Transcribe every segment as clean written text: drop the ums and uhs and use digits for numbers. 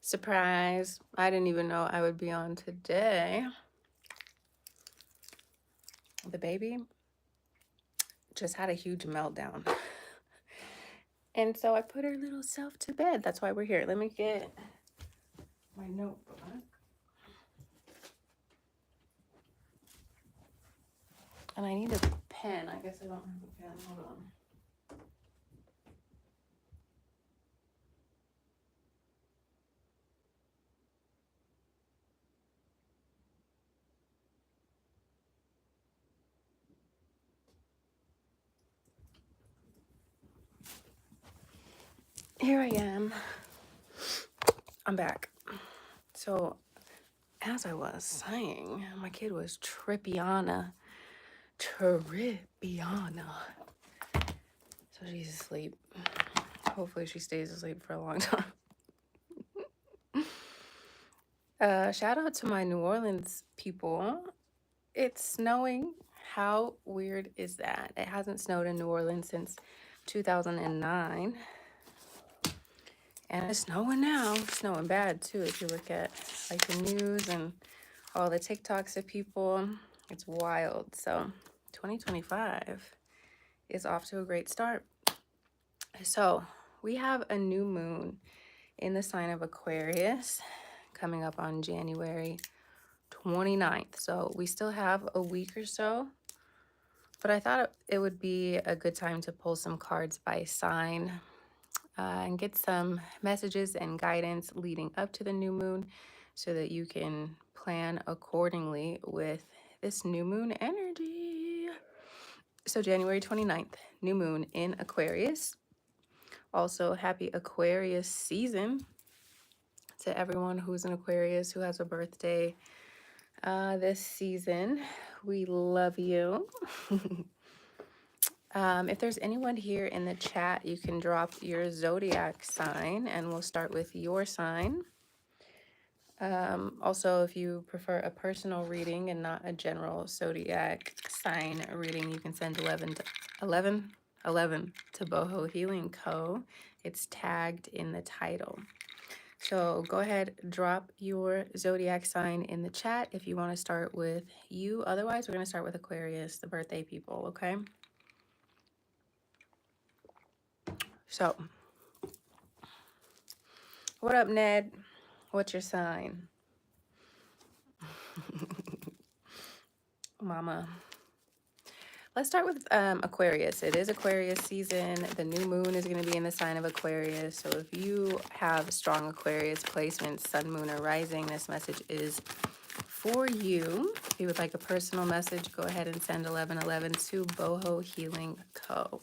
Surprise. I didn't even know I would be on today. The baby just had a huge meltdown. And so I put her little self to bed. That's why we're here. Let me get my notebook. And I need a pen. I guess I don't have a pen. Hold on. Here I am. I'm back. So, as I was saying, my kid was Trippiana. Trippiana. So she's asleep. Hopefully she stays asleep for a long time. Shout out to my New Orleans people. It's snowing. How weird is that? It hasn't snowed in New Orleans since 2009. And it's snowing now. It's snowing bad too. If you look at like the news and all the TikToks of people, it's wild. So 2025 is off to a great start. So we have a new moon in the sign of Aquarius coming up on January 29th. So we still have a week or so, but I thought it would be a good time to pull some cards by sign and get some messages and guidance leading up to the new moon so that you can plan accordingly with this new moon energy. So January 29th, new moon in Aquarius. Also, happy Aquarius season to everyone who's an Aquarius who has a birthday this season. We love you. If there's anyone here in the chat, you can drop your zodiac sign and we'll start with your sign. Also, if you prefer a personal reading and not a general zodiac sign reading, you can send 11 to Boho Healing Co. It's tagged in the title. So go ahead, drop your zodiac sign in the chat if you want to start with you. Otherwise, we're going to start with Aquarius, the birthday people, okay? So, what up, Ned? What's your sign? Mama. Let's start with Aquarius. It is Aquarius season. The new moon is going to be in the sign of Aquarius. So if you have strong Aquarius placements, sun, moon, or rising, this message is for you. If you would like a personal message, go ahead and send 1111 to Boho Healing Co.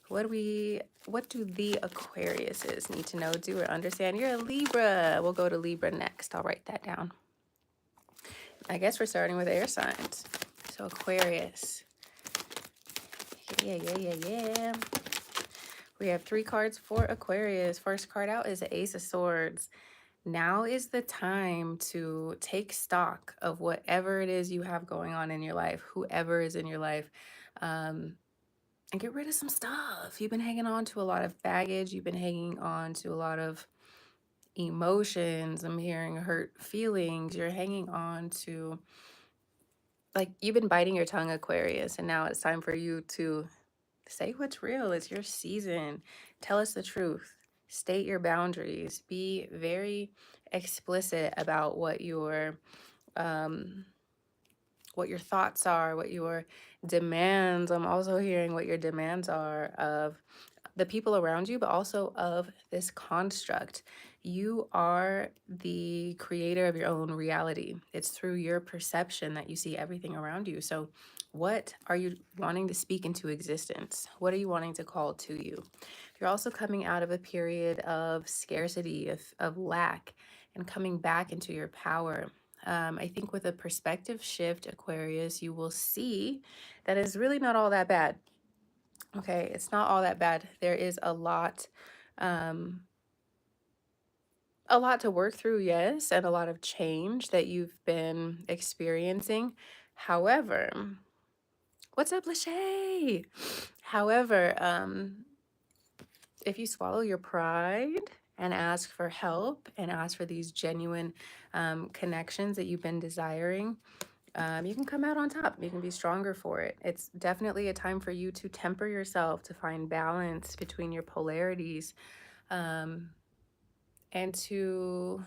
What do the Aquariuses need to know, do, or understand? You're a Libra. We'll go to Libra next. I'll write that down. I guess we're starting with air signs. So Aquarius. Yeah. We have 3 cards for Aquarius. First card out is the Ace of Swords. Now is the time to take stock of whatever it is you have going on in your life, whoever is in your life, and get rid of some stuff. You've been hanging on to a lot of baggage. You've been hanging on to a lot of emotions. I'm hearing hurt feelings. You're hanging on to, like, you've been biting your tongue, Aquarius, and now it's time for you to say what's real. It's your season. Tell us the truth. State your boundaries. Be very explicit about what your thoughts are, what your demands. I'm also hearing what your demands are of the people around you, but also of this construct. You are the creator of your own reality. It's through your perception that you see everything around you. So what are you wanting to speak into existence? What are you wanting to call to you? You're also coming out of a period of scarcity, of lack, and coming back into your power. I think with a perspective shift, Aquarius, you will see that it's really not all that bad. Okay, it's not all that bad. There is a lot to work through, yes, and a lot of change that you've been experiencing. However, what's up, Lachey? However, if you swallow your pride and ask for help and ask for these genuine connections that you've been desiring, you can come out on top. You can be stronger for it. It's definitely a time for you to temper yourself, to find balance between your polarities, and to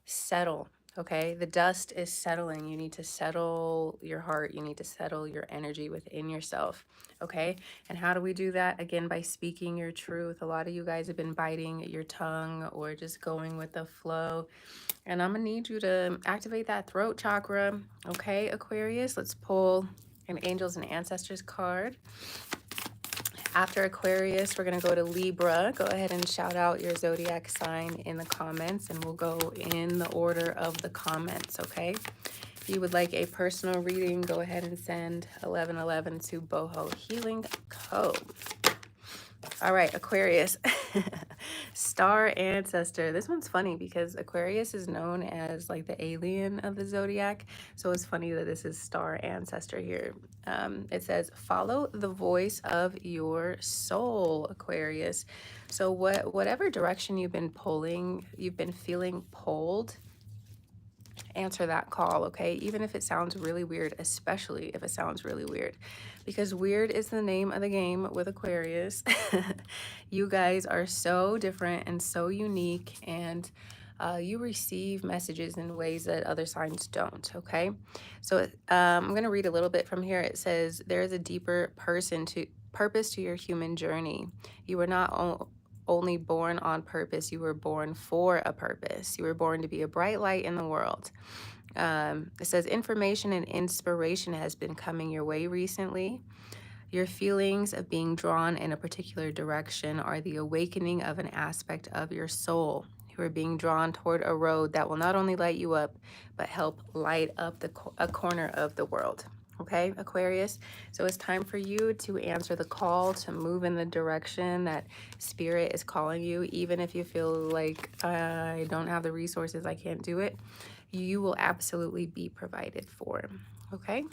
settle. Okay, the dust is settling. You need to settle your heart. You need to settle your energy within yourself. Okay, and how do we do that? Again, by speaking your truth. A lot of you guys have been biting your tongue or just going with the flow. And I'm gonna need you to activate that throat chakra. Okay, Aquarius, let's pull an Angels and Ancestors card. After Aquarius, we're going to go to Libra. Go ahead and shout out your zodiac sign in the comments, and we'll go in the order of the comments, okay? If you would like a personal reading, go ahead and send 1111 to Boho Healing Co. All right, Aquarius. Star ancestor. This one's funny because Aquarius is known as like the alien of the zodiac. So it's funny that this is star ancestor here. It says, follow the voice of your soul, Aquarius. So whatever direction you've been pulling, you've been feeling pulled, answer that call, okay? Even if it sounds really weird, especially if it sounds really weird, because weird is the name of the game with Aquarius. You guys are so different and so unique, and you receive messages in ways that other signs don't, okay? So I'm going to read a little bit from here. It says, there is a deeper purpose to your human journey. You were not only born on purpose, you were born for a purpose. You were born to be a bright light in the world. It says information and inspiration has been coming your way recently. Your feelings of being drawn in a particular direction are the awakening of an aspect of your soul. You are being drawn toward a road that will not only light you up, but help light up a corner of the world. Okay, Aquarius? So it's time for you to answer the call to move in the direction that Spirit is calling you. Even if you feel like, I don't have the resources, I can't do it, you will absolutely be provided for. Okay?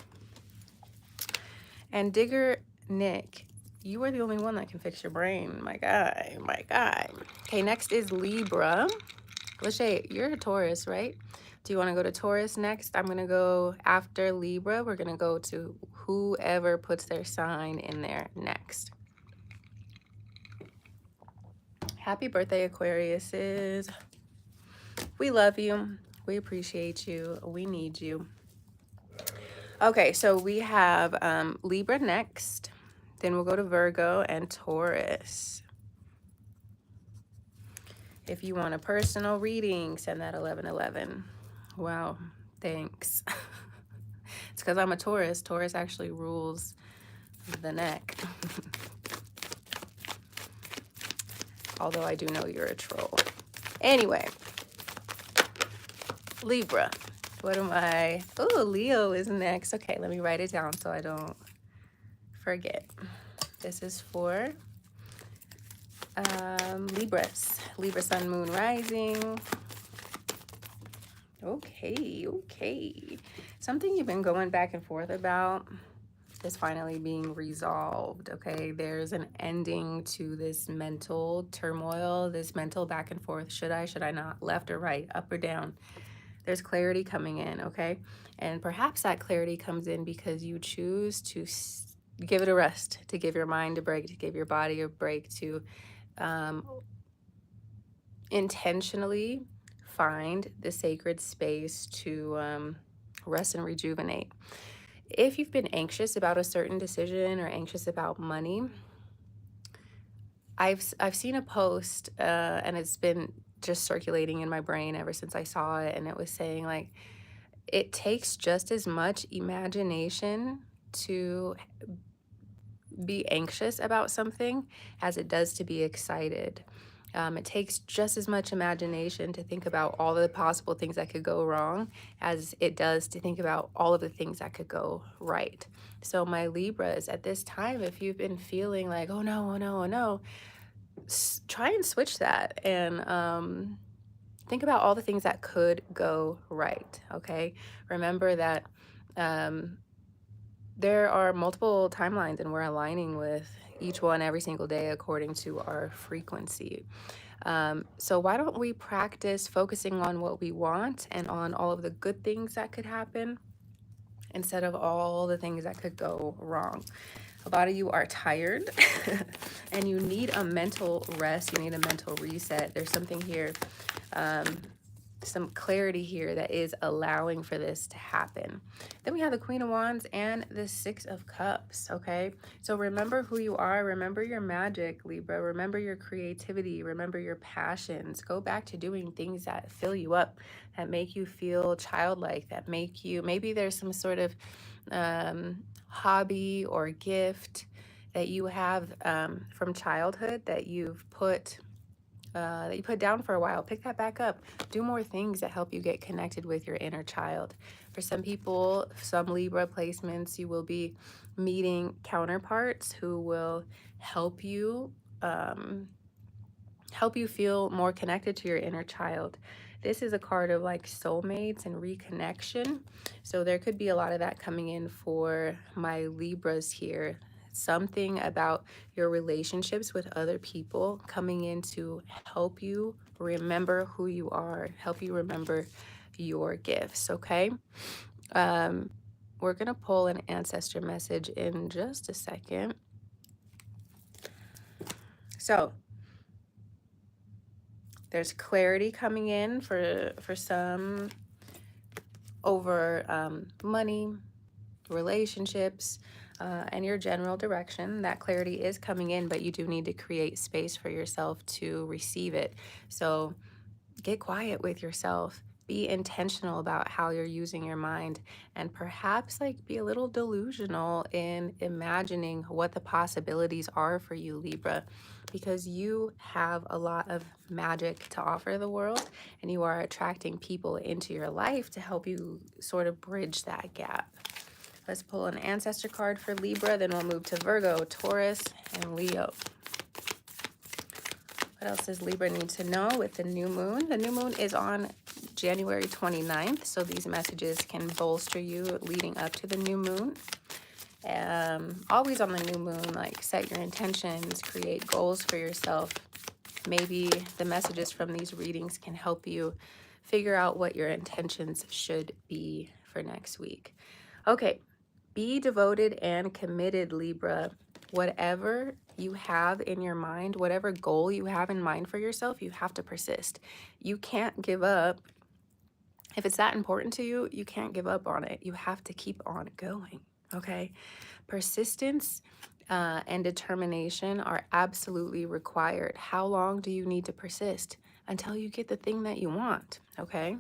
And Digger Nick, you are the only one that can fix your brain. My guy, my guy. Okay, next is Libra. Lachey, you're a Taurus, right? Do you want to go to Taurus next? I'm going to go after Libra. We're going to go to whoever puts their sign in there next. Happy birthday, Aquariuses. We love you. We appreciate you. We need you. Okay, so we have Libra next. Then we'll go to Virgo and Taurus. If you want a personal reading, send that 1111. Wow, thanks. It's because I'm a Taurus. Taurus actually rules the neck. Although I do know you're a troll. Anyway, Libra. What am I? Oh, Leo is next. Okay, let me write it down so I don't forget. This is for Libras. Libra, Sun, Moon, Rising. Okay. Something you've been going back and forth about is finally being resolved, okay? There's an ending to this mental turmoil, this mental back and forth. Should I not? Left or right? Up or down? There's clarity coming in, okay? And perhaps that clarity comes in because you choose to give it a rest, to give your mind a break, to give your body a break, to intentionally find the sacred space to rest and rejuvenate. If you've been anxious about a certain decision or anxious about money, I've seen a post and it's been just circulating in my brain ever since I saw it, and it was saying like it takes just as much imagination to be anxious about something as it does to be excited. It takes just as much imagination to think about all the possible things that could go wrong as it does to think about all of the things that could go right. So my Libras, at this time, if you've been feeling like, oh no, try and switch that and think about all the things that could go right, okay? Remember that there are multiple timelines and we're aligning with, each one every single day according to our frequency. So why don't we practice focusing on what we want and on all of the good things that could happen instead of all the things that could go wrong. A lot of you are tired and you need a mental rest. You need a mental reset. There's something here, some clarity here that is allowing for this to happen. Then we have the Queen of Wands and the Six of Cups, okay? So remember who you are. Remember your magic, Libra. Remember your creativity. Remember your passions. Go back to doing things that fill you up, that make you feel childlike, that make you, maybe there's some sort of hobby or gift that you have from childhood that you've put down for a while. Pick that back up. Do more things that help you get connected with your inner child. For some people, some Libra placements, you will be meeting counterparts who will help you feel more connected to your inner child. This is a card of like soulmates and reconnection. So there could be a lot of that coming in for my Libras here. Something about your relationships with other people coming in to help you remember who you are, help you remember your gifts, okay? We're going to pull an ancestor message in just a second. So there's clarity coming in for some over money, relationships, and your general direction. That clarity is coming in, but you do need to create space for yourself to receive it. So get quiet with yourself. Be intentional about how you're using your mind, and perhaps like be a little delusional in imagining what the possibilities are for you, Libra, because you have a lot of magic to offer the world and you are attracting people into your life to help you sort of bridge that gap. Let's pull an ancestor card for Libra, then we'll move to Virgo, Taurus, and Leo. What else does Libra need to know with the new moon? The new moon is on January 29th, so these messages can bolster you leading up to the new moon. Always on the new moon, like set your intentions, create goals for yourself. Maybe the messages from these readings can help you figure out what your intentions should be for next week. Okay, be devoted and committed, Libra. Whatever you have in your mind, whatever goal you have in mind for yourself, you have to persist. You can't give up. If it's that important to you, you can't give up on it. You have to keep on going, okay? Persistence and determination are absolutely required. How long do you need to persist? Until you get the thing that you want, okay?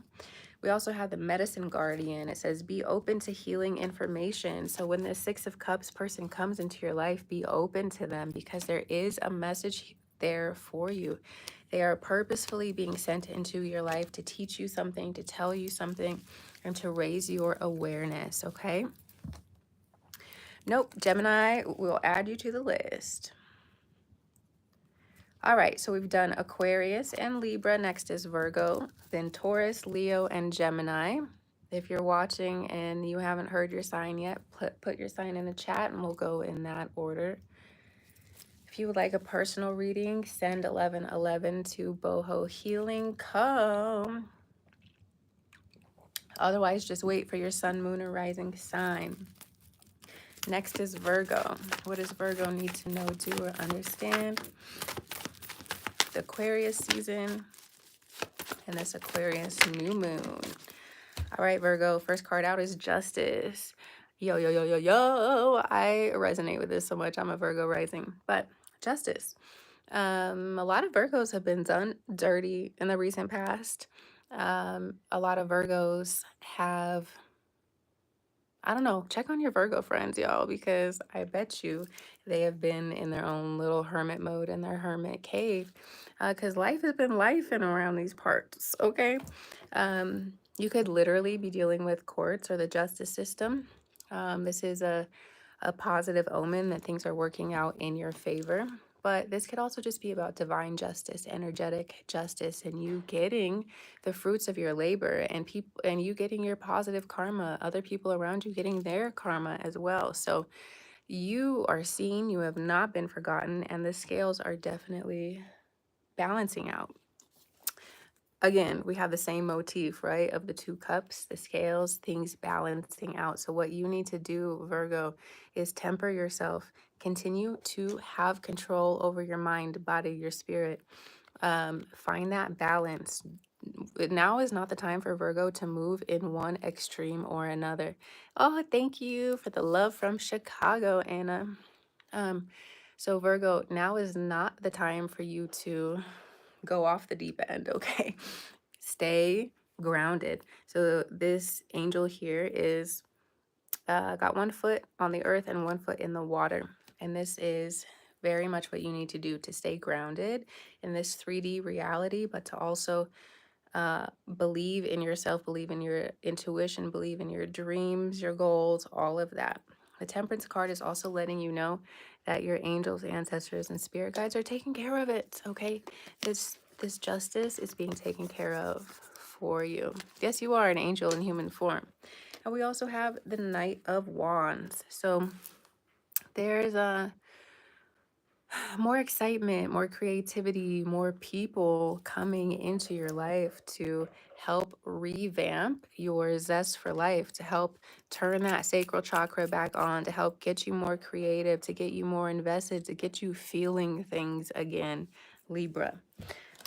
We also have the Medicine Guardian. It says, be open to healing information. So when the Six of Cups person comes into your life, be open to them because there is a message there for you. They are purposefully being sent into your life to teach you something, to tell you something, and to raise your awareness, okay? Nope, Gemini will add you to the list. All right, so we've done Aquarius and Libra. Next is Virgo, then Taurus, Leo, and Gemini. If you're watching and you haven't heard your sign yet, put your sign in the chat and we'll go in that order. If you would like a personal reading, send 1111 to bohohealingco. Otherwise, just wait for your sun, moon, or rising sign. Next is Virgo. What does Virgo need to know, do, or understand? The Aquarius season and this Aquarius new moon. All right, Virgo, first card out is Justice. Yo, yo, yo, yo, yo. I resonate with this so much. I'm a Virgo rising, but Justice. A lot of Virgos have been done dirty in the recent past. A lot of Virgos have, I don't know, check on your Virgo friends, y'all, because I bet you they have been in their own little hermit mode in their hermit cave, because life has been lifing around these parts, okay? You could literally be dealing with courts or the justice system. This is a positive omen that things are working out in your favor. But this could also just be about divine justice, energetic justice, and you getting the fruits of your labor and people and you getting your positive karma, other people around you getting their karma as well. So You are seen, you have not been forgotten, and the scales are definitely balancing out. Again, we have the same motif, right? Of the two cups, the scales, things balancing out. So what you need to do, Virgo, is temper yourself. Continue to have control over your mind, body, your spirit. Find that balance. Now is not the time for Virgo to move in one extreme or another. Oh, thank you for the love from Chicago, Anna. Um, so Virgo, now is not the time for you to go off the deep end, okay? Stay grounded. So this angel here is got 1 foot on the earth and 1 foot in the water. And this is very much what you need to do to stay grounded in this 3D reality, but to also believe in yourself, believe in your intuition, believe in your dreams, your goals, all of that. The Temperance card is also letting you know that your angels, ancestors, and spirit guides are taking care of it. Okay, this justice is being taken care of for you. Yes, you are an angel in human form. And we also have the Knight of Wands. So there's a more excitement, more creativity, more people coming into your life to help revamp your zest for life, to help turn that sacral chakra back on, to help get you more creative, to get you more invested, to get you feeling things again, Libra.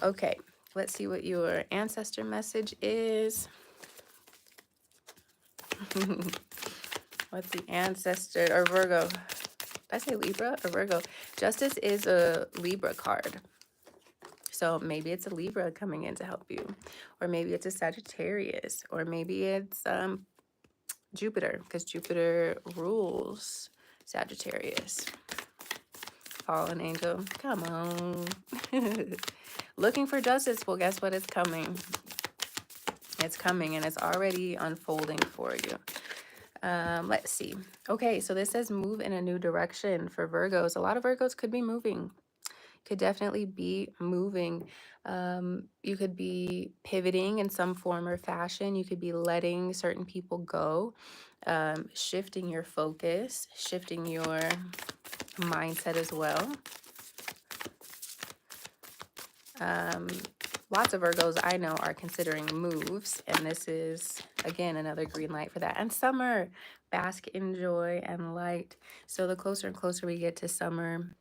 Okay, let's see what your ancestor message is. What's the ancestor or Virgo? Did I say Libra or Virgo? Justice is a Libra card. So maybe it's a Libra coming in to help you, or maybe it's a Sagittarius, or maybe it's Jupiter, because Jupiter rules Sagittarius. Fallen angel, come on. Looking for justice. Well, guess what? It's coming. It's coming, and it's already unfolding for you. Let's see. Okay, so this says move in a new direction for Virgos. A lot of Virgos could be moving. Could definitely be moving. You could be pivoting in some form or fashion. You could be letting certain people go, shifting your focus, shifting your mindset as well. Lots of Virgos I know are considering moves, and this is, again, another green light for that. And summer, bask in joy and light. So the closer and closer we get to summer,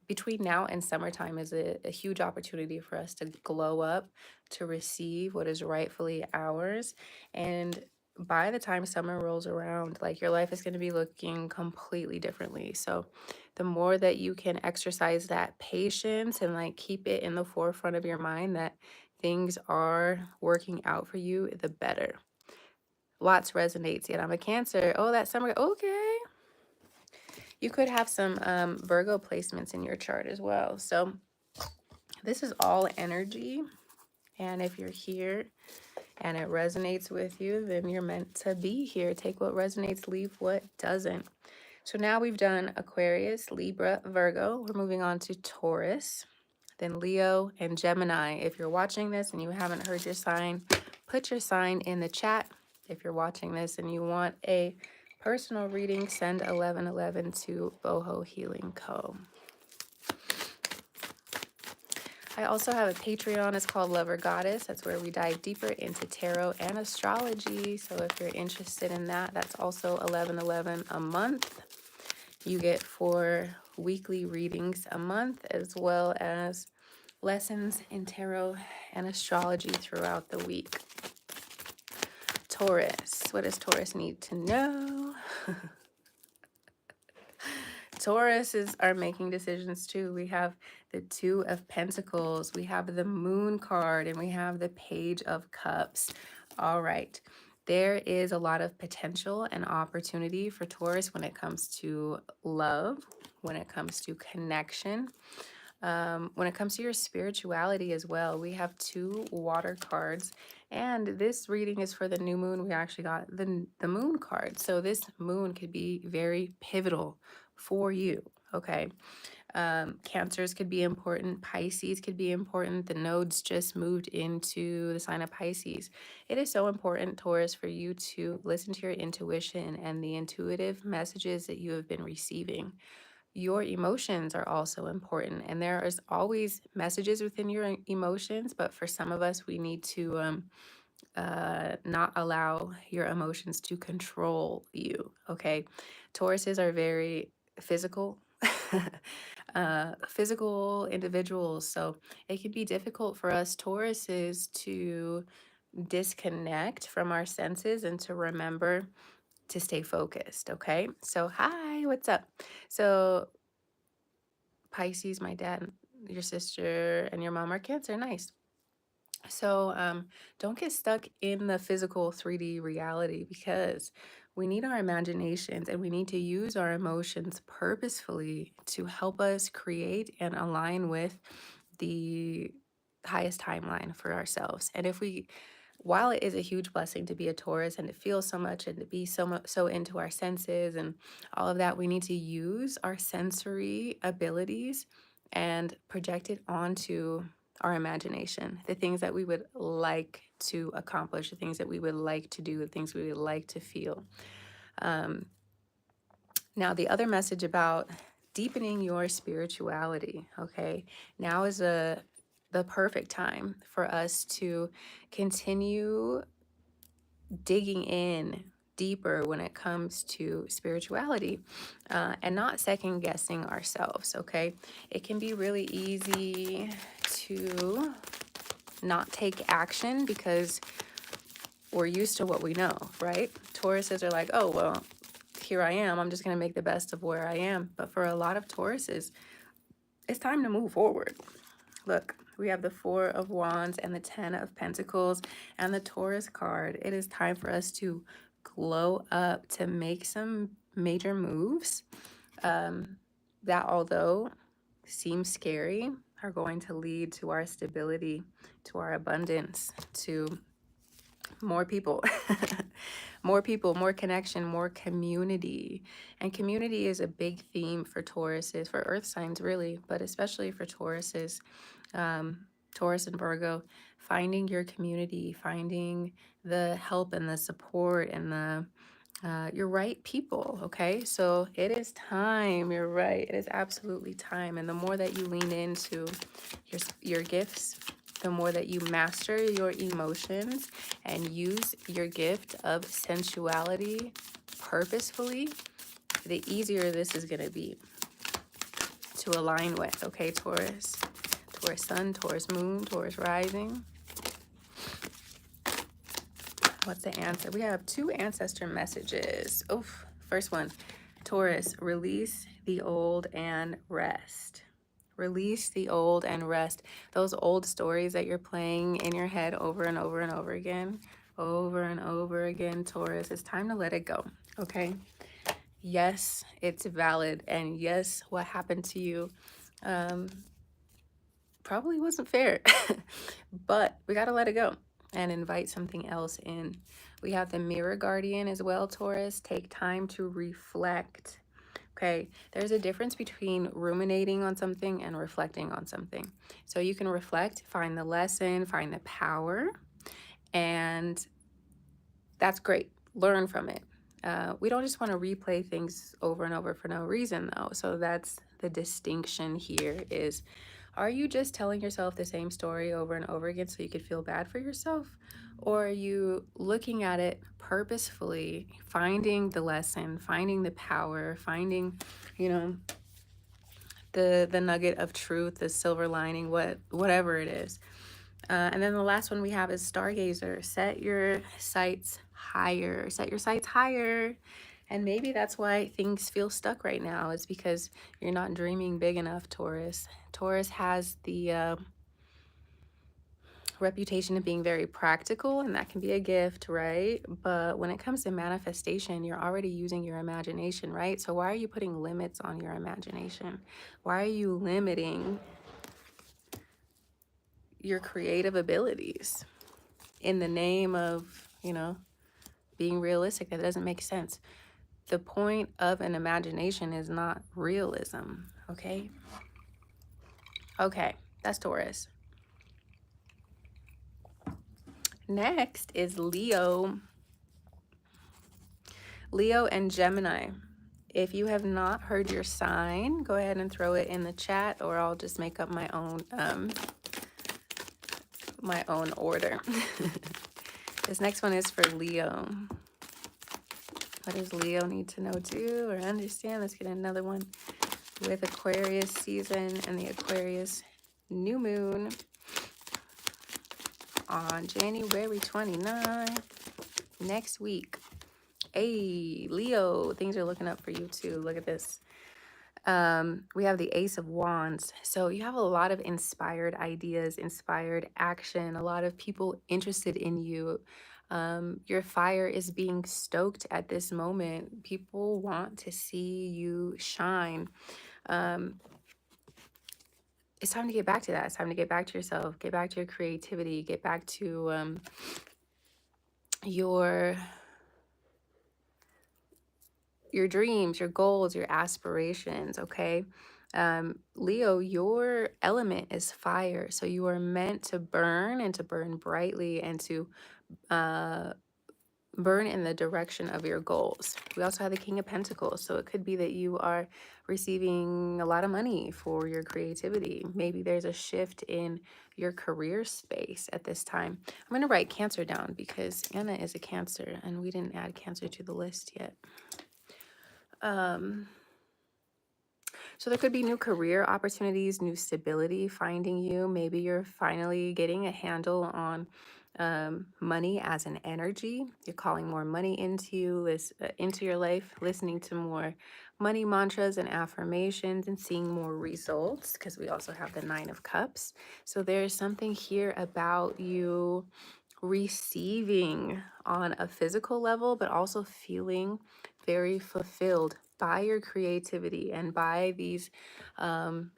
between now and summertime is a huge opportunity for us to glow up, to receive what is rightfully ours. And by the time summer rolls around, like, your life is going to be looking completely differently. So the more that you can exercise that patience and like keep it in the forefront of your mind that things are working out for you, the better. Lots resonates. Yet I'm a Cancer. Oh, that summer. Okay. You could have some Virgo placements in your chart as well. So this is all energy. And if you're here and it resonates with you, then you're meant to be here. Take what resonates, leave what doesn't. So now we've done Aquarius, Libra, Virgo. We're moving on to Taurus, then Leo and Gemini. If you're watching this and you haven't heard your sign, put your sign in the chat. If you're watching this and you want a personal reading, send 1111 to Boho Healing Co. I also have a Patreon. It's called Lover Goddess. That's where we dive deeper into tarot and astrology. So if you're interested in that, that's also $11.11 a month. You get 4 weekly readings a month, as well as lessons in tarot and astrology throughout the week. Taurus. What does Taurus need to know? Tauruses are making decisions too. We have the 2 of Pentacles, we have the Moon card, and we have the Page of Cups. All right. There is a lot of potential and opportunity for Taurus when it comes to love, when it comes to connection, when it comes to your spirituality as well. We have 2 water cards, and this reading is for the new moon. We actually got the moon card. So this moon could be very pivotal for you. okay? Cancers could be important. Pisces could be important. The nodes just moved into the sign of Pisces. It is so important, Taurus, for you to listen to your intuition and the intuitive messages that you have been receiving. Your emotions are also important, and there is always messages within your emotions, but for some of us, we need to not allow your emotions to control you. Okay. Tauruses are very physical, physical individuals. So it can be difficult for us Tauruses to disconnect from our senses and to remember to stay focused. Okay. So, hi, what's up? So, Pisces, my dad, your sister, and your mom are Cancer. Nice. So don't get stuck in the physical 3D reality, because we need our imaginations and we need to use our emotions purposefully to help us create and align with the highest timeline for ourselves. And if we, while it is a huge blessing to be a Taurus and to feel so much and to be so into our senses and all of that, we need to use our sensory abilities and project it onto our imagination, the things that we would like to accomplish, the things that we would like to do, the things we would like to feel. Now, the other message about deepening your spirituality, okay? Now is the perfect time for us to continue digging in deeper when it comes to spirituality, and not second guessing ourselves, okay? It can be really easy to not take action because we're used to what we know, right? Tauruses are like, oh, well, here I am. I'm just going to make the best of where I am. But for a lot of Tauruses, it's time to move forward. Look, we have the Four of Wands and the Ten of Pentacles and the Taurus card. It is time for us to glow up, to make some major moves that, although seem scary, are going to lead to our stability, to our abundance, to more people, more people, more connection, more community. And community is a big theme for Tauruses, for earth signs really, but especially for Tauruses, Taurus and Virgo, finding your community, finding the help and the support and the your right people. Okay, so it is time. You're right, it is absolutely time. And the more that you lean into your gifts, the more that you master your emotions and use your gift of sensuality purposefully, the easier this is going to be to align with. Okay, Taurus, Taurus sun, Taurus moon, Taurus rising. What's the answer? We have two ancestor messages. Oof. First one, Taurus, release the old and rest. Release the old and rest. Those old stories that you're playing in your head over and over and over again, Taurus, it's time to let it go, okay? Yes, it's valid. And yes, what happened to you probably wasn't fair, but we got to let it go and invite something else in. We have the mirror guardian as well, Taurus. Take time to reflect. Okay, there's a difference between ruminating on something and reflecting on something. So you can reflect, find the lesson, find the power, and that's great. Learn from it. We don't just want to replay things over and over for no reason, though. So that's the distinction here is, are you just telling yourself the same story over and over again so you could feel bad for yourself? Or are you looking at it purposefully, finding the lesson, finding the power, finding, you know, the nugget of truth, the silver lining, whatever it is. And then the last one we have is Stargazer. Set your sights higher. Set your sights higher. And maybe that's why things feel stuck right now, is because you're not dreaming big enough, Taurus. Taurus has the reputation of being very practical, and that can be a gift, right? But when it comes to manifestation, you're already using your imagination, right? So why are you putting limits on your imagination? Why are you limiting your creative abilities in the name of, you know, being realistic? That doesn't make sense. the point of an imagination is not realism, okay? Okay, that's Taurus. Next is Leo. Leo and Gemini. If you have not heard your sign, go ahead and throw it in the chat, or I'll just make up my own order. This next one is for Leo. What does Leo need to know, do, or understand? Let's get another one with Aquarius season and the Aquarius new moon on January 29th, next week. Hey, Leo, things are looking up for you too. Look at this. We have the Ace of Wands. So you have a lot of inspired ideas, inspired action, a lot of people interested in you. Your fire is being stoked at this moment. People want to see you shine. It's time to get back to that. It's time to get back to yourself, get back to your creativity, get back to your dreams, your goals, your aspirations, okay? Leo, your element is fire. So you are meant to burn, and to burn brightly, and to burn in the direction of your goals. We also have the King of Pentacles. So it could be that you are receiving a lot of money for your creativity. Maybe there's a shift in your career space at this time. I'm going to write Cancer down because Anna is a Cancer and we didn't add Cancer to the list yet. So there could be new career opportunities, new stability finding you. Maybe you're finally getting a handle on money as an energy. You're calling more money into you, into your life, listening to more money mantras and affirmations, and seeing more results, because we also have the Nine of Cups. So there's something here about you receiving on a physical level, but also feeling very fulfilled by your creativity and by these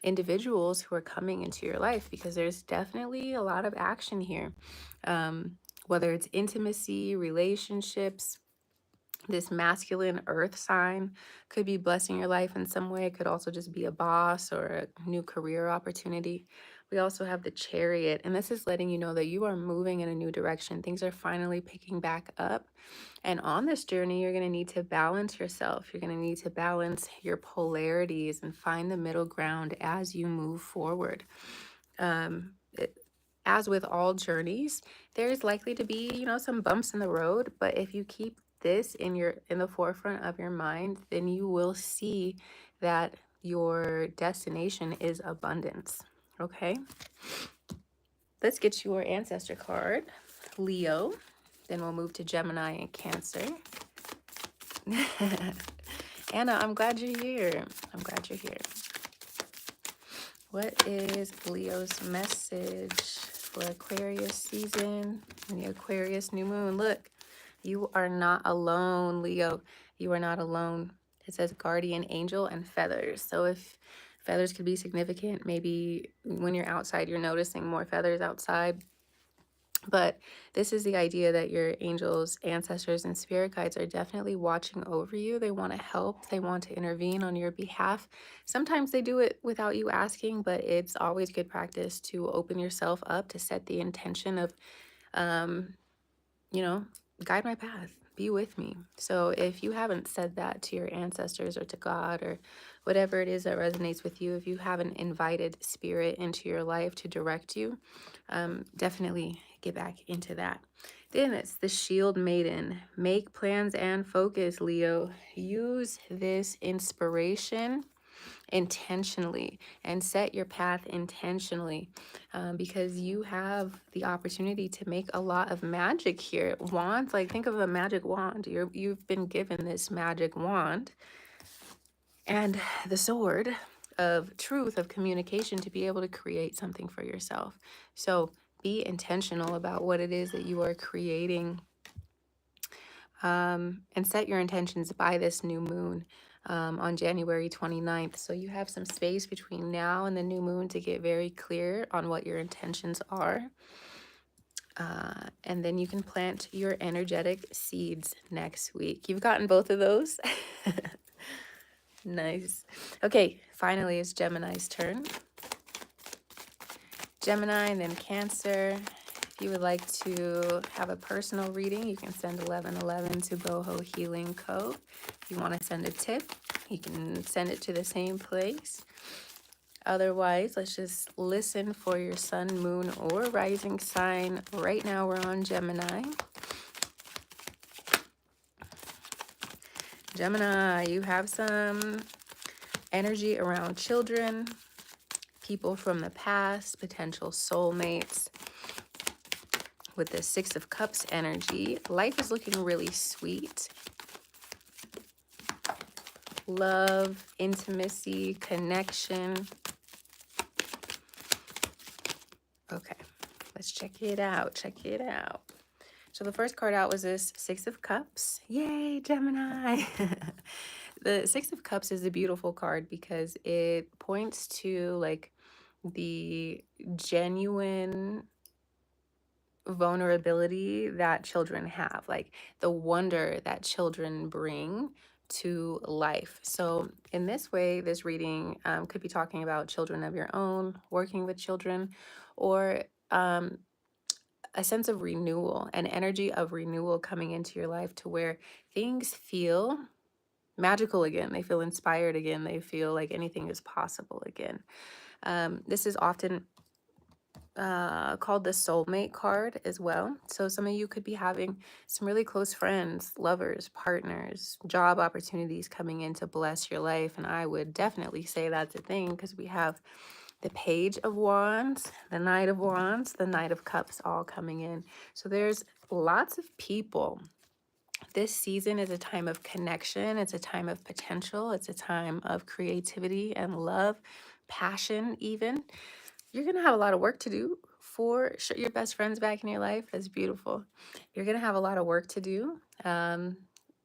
individuals who are coming into your life, because there's definitely a lot of action here, whether it's intimacy, relationships. This masculine earth sign could be blessing your life in some way. It could also just be a boss or a new career opportunity. We also have the Chariot, and this is letting you know that you are moving in a new direction. Things are finally picking back up. And on this journey, you're going to need to balance yourself. You're going to need to balance your polarities and find the middle ground as you move forward. As with all journeys, there's likely to be, some bumps in the road, but if you keep this in the forefront of your mind, then you will see that your destination is abundance. Okay, let's get your ancestor card, Leo. Then we'll move to Gemini and Cancer. Anna, I'm glad you're here. What is Leo's message for Aquarius season and the Aquarius new moon? Look, you are not alone, Leo. You are not alone. It says guardian angel and feathers. So if feathers could be significant, maybe when you're outside, you're noticing more feathers outside. But this is the idea that your angels, ancestors, and spirit guides are definitely watching over you. They want to help. They want to intervene on your behalf. Sometimes they do it without you asking, but it's always good practice to open yourself up, to set the intention of, guide my path, be with me. So if you haven't said that to your ancestors or to God or whatever it is that resonates with you, if you haven't invited spirit into your life to direct you, definitely get back into that. Then it's the Shield Maiden. Make plans and focus, Leo. Use this inspiration intentionally and set your path intentionally, because you have the opportunity to make a lot of magic here. Wands, like think of a magic wand. You've been given this magic wand and the sword of truth, of communication, to be able to create something for yourself. So be intentional about what it is that you are creating, and set your intentions by this new moon on January 29th. So you have some space between now and the new moon to get very clear on what your intentions are. And then you can plant your energetic seeds next week. You've gotten both of those. Nice. Okay, finally it's Gemini's turn. Gemini and then Cancer. If you would like to have a personal reading, you can send 1111 to Boho Healing Co. If you want to send a tip, you can send it to the same place. Otherwise, let's just listen for your sun, moon, or rising sign. Right now we're on Gemini. Gemini, you have some energy around children, people from the past, potential soulmates. With the Six of Cups energy, life is looking really sweet. Love, intimacy, connection. Okay, let's check it out. Check it out. So the first card out was this Six of Cups. Yay, Gemini. The Six of Cups is a beautiful card because it points to like the genuine vulnerability that children have, like the wonder that children bring to life. So in this way, this reading could be talking about children of your own, working with children, or a sense of renewal, an energy of renewal coming into your life to where things feel magical again. They feel inspired again. They feel like anything is possible again. This is often called the soulmate card as well. So some of you could be having some really close friends, lovers, partners, job opportunities coming in to bless your life. And I would definitely say that's a thing because we have the Page of Wands, the Knight of Wands, the Knight of Cups all coming in. So there's lots of people. This season is a time of connection. It's a time of potential. It's a time of creativity and love, passion even. You're going to have a lot of work to do for sure. Your best friends back in your life. That's beautiful. You're going to have a lot of work to do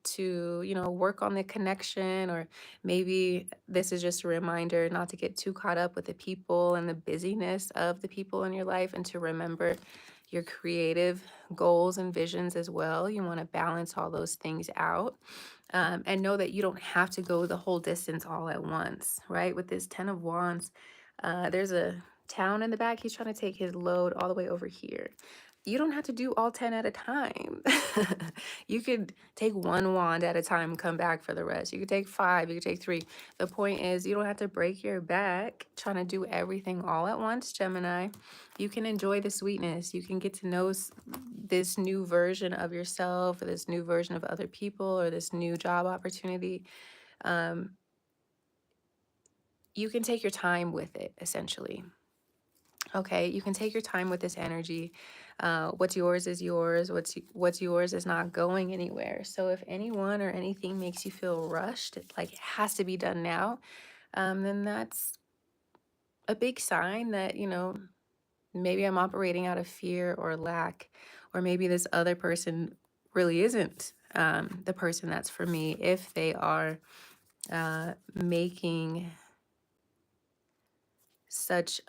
to, work on the connection, or maybe this is just a reminder not to get too caught up with the people and the busyness of the people in your life, and to remember your creative goals and visions as well. You want to balance all those things out. And know that you don't have to go the whole distance all at once, right? With this 10 of Wands, there's a town in the back. He's trying to take his load all the way over here. You don't have to do all 10 at a time. You could take one wand at a time, come back for the rest. You could take 5, you could take 3. The point is, you don't have to break your back trying to do everything all at once, Gemini. You can enjoy the sweetness. You can get to know this new version of yourself, or this new version of other people, or this new job opportunity. You can take your time with it, essentially. Okay, you can take your time with this energy. What's yours is yours. What's yours is not going anywhere. So if anyone or anything makes you feel rushed, like it has to be done now, then that's a big sign that, maybe I'm operating out of fear or lack, or maybe this other person really isn't the person that's for me if they are making such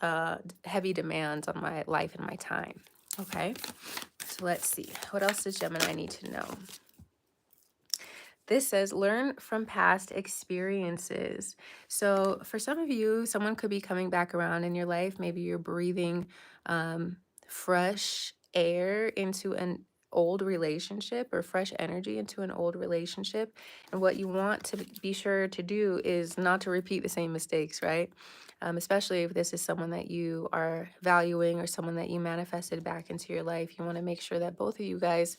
heavy demands on my life and my time. Okay, so let's see. What else does Gemini need to know? This says, learn from past experiences. So for some of you, someone could be coming back around in your life. Maybe you're breathing fresh air into an old relationship, or fresh energy into an old relationship. And what you want to be sure to do is not to repeat the same mistakes, right? Especially if this is someone that you are valuing, or someone that you manifested back into your life. You want to make sure that both of you guys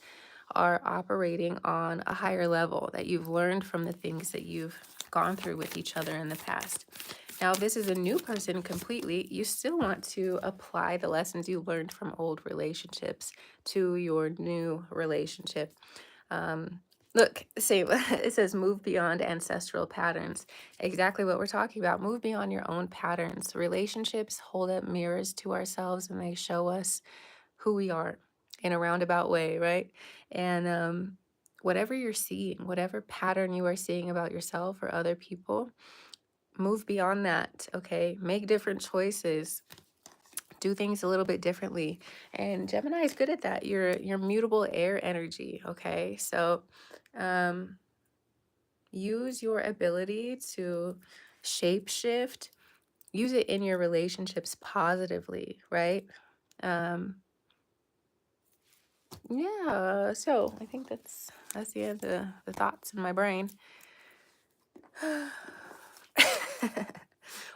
are operating on a higher level, that you've learned from the things that you've gone through with each other in the past. Now, if this is a new person completely, you still want to apply the lessons you learned from old relationships to your new relationship. Look, same. It says move beyond ancestral patterns. Exactly what we're talking about. Move beyond your own patterns. Relationships hold up mirrors to ourselves, and they show us who we are in a roundabout way, right? And whatever you're seeing, whatever pattern you are seeing about yourself or other people, move beyond that, okay? Make different choices do things a little bit differently. And Gemini is good at that. You're mutable air energy, okay? So use your ability to shape shift, use it in your relationships positively, right? Yeah, so I think that's the end of the thoughts in my brain.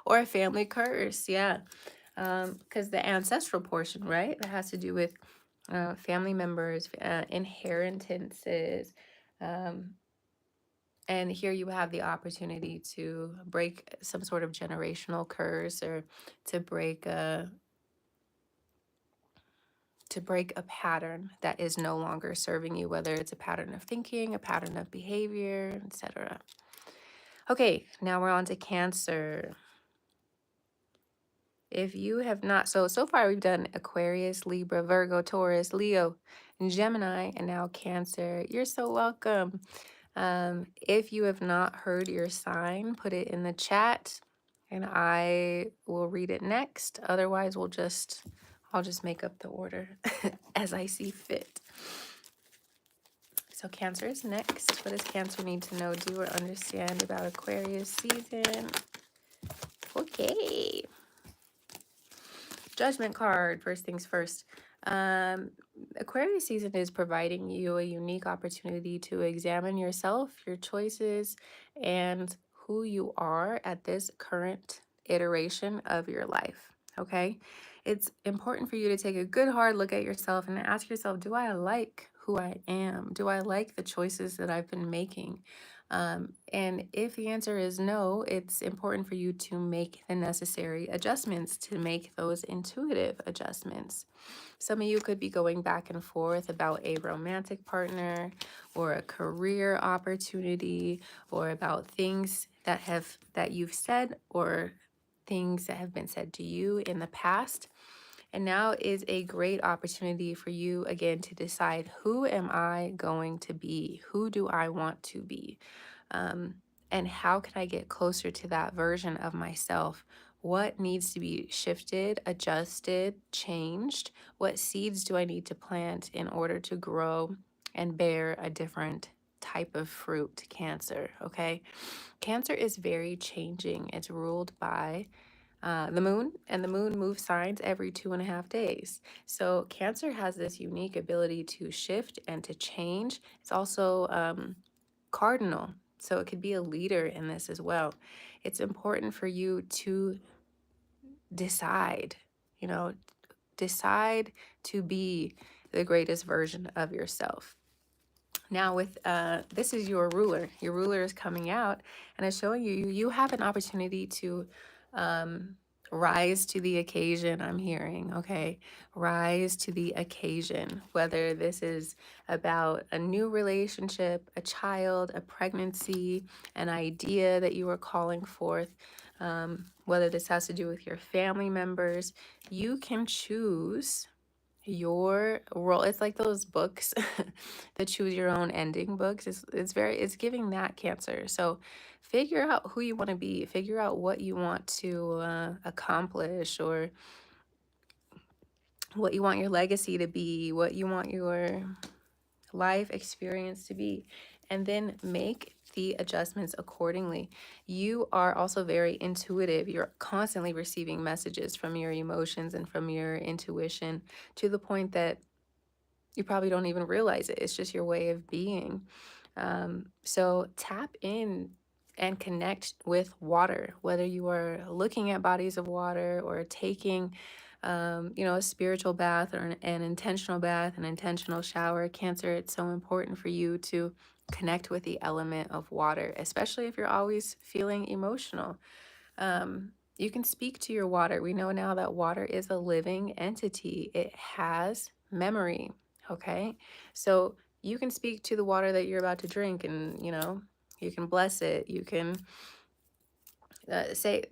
Or a family curse, yeah. Because the ancestral portion, right? That has to do with family members, inheritances. And here you have the opportunity to break some sort of generational curse, or to break a pattern that is no longer serving you, whether it's a pattern of thinking, a pattern of behavior, etc. Okay, now we're on to Cancer. If you have not, so far we've done Aquarius, Libra, Virgo, Taurus, Leo, and Gemini, and now Cancer. You're so welcome. If you have not heard your sign, put it in the chat and I will read it next. Otherwise, I'll just make up the order as I see fit. So Cancer is next. What does Cancer need to know, do, or understand about Aquarius season? Okay. Judgment card, first things first. Aquarius season is providing you a unique opportunity to examine yourself, your choices, and who you are at this current iteration of your life. Okay? It's important for you to take a good hard look at yourself and ask yourself, do I like who I am? Do I like the choices that I've been making? And if the answer is no, it's important for you to make the necessary adjustments, to make those intuitive adjustments. Some of you could be going back and forth about a romantic partner or a career opportunity, or about things that you've said, or things that have been said to you in the past. And now is a great opportunity for you again to decide, who am I going to be? Who do I want to be? And how can I get closer to that version of myself? What needs to be shifted, adjusted, changed? What seeds do I need to plant in order to grow and bear a different type of fruit? Cancer, okay? Cancer is very changing. It's ruled by the moon, and the moon moves signs every 2.5 days. So Cancer has this unique ability to shift and to change. It's also cardinal, so it could be a leader in this as well. It's important for you to decide, decide to be the greatest version of yourself. Now with this is your ruler. Your ruler is coming out and it's showing you have an opportunity to rise to the occasion. I'm hearing, okay? Rise to the occasion, whether this is about a new relationship, a child, a pregnancy, an idea that you are calling forth, whether this has to do with your family members. You can choose your role. It's like those books, the choose your own ending books. It's giving that, Cancer. So figure out who you want to be, figure out what you want to accomplish, or what you want your legacy to be, what you want your life experience to be, and then make the adjustments accordingly. You are also very intuitive. You're constantly receiving messages from your emotions and from your intuition, to the point that you probably don't even realize it. It's just your way of being. So tap in and connect with water, whether you are looking at bodies of water or taking a spiritual bath, or an intentional bath, an intentional shower. Cancer, it's so important for you to connect with the element of water, especially if you're always feeling emotional. You can speak to your water. We know now that water is a living entity. It has memory, okay? So you can speak to the water that you're about to drink, and, you can bless it. You can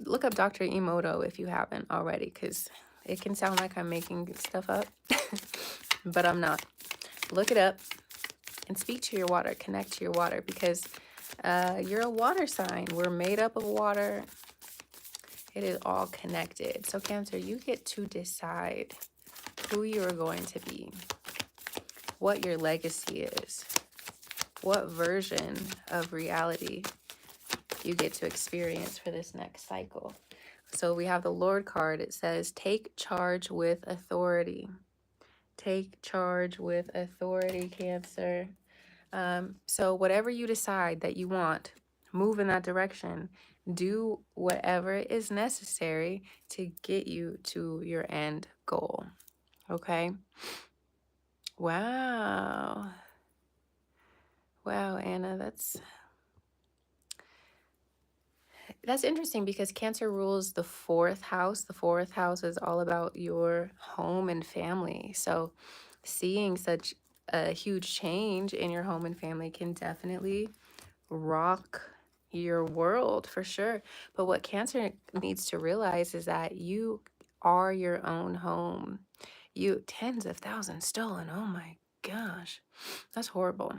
look up Dr. Emoto if you haven't already, because it can sound like I'm making stuff up, but I'm not. Look it up and speak to your water, connect to your water, because you're a water sign. We're made up of water. It is all connected. So Cancer, you get to decide who you are going to be, what your legacy is, what version of reality you get to experience for this next cycle. So we have the Lord card. It says, take charge with authority. Take charge with authority, Cancer. So whatever you decide that you want, move in that direction. Do whatever is necessary to get you to your end goal. Okay? Wow. Wow, Anna, that's interesting because Cancer rules the fourth house. The fourth house is all about your home and family. So seeing such a huge change in your home and family can definitely rock your world for sure. But what Cancer needs to realize is that you are your own home. You, tens of thousands stolen. Oh my gosh, that's horrible.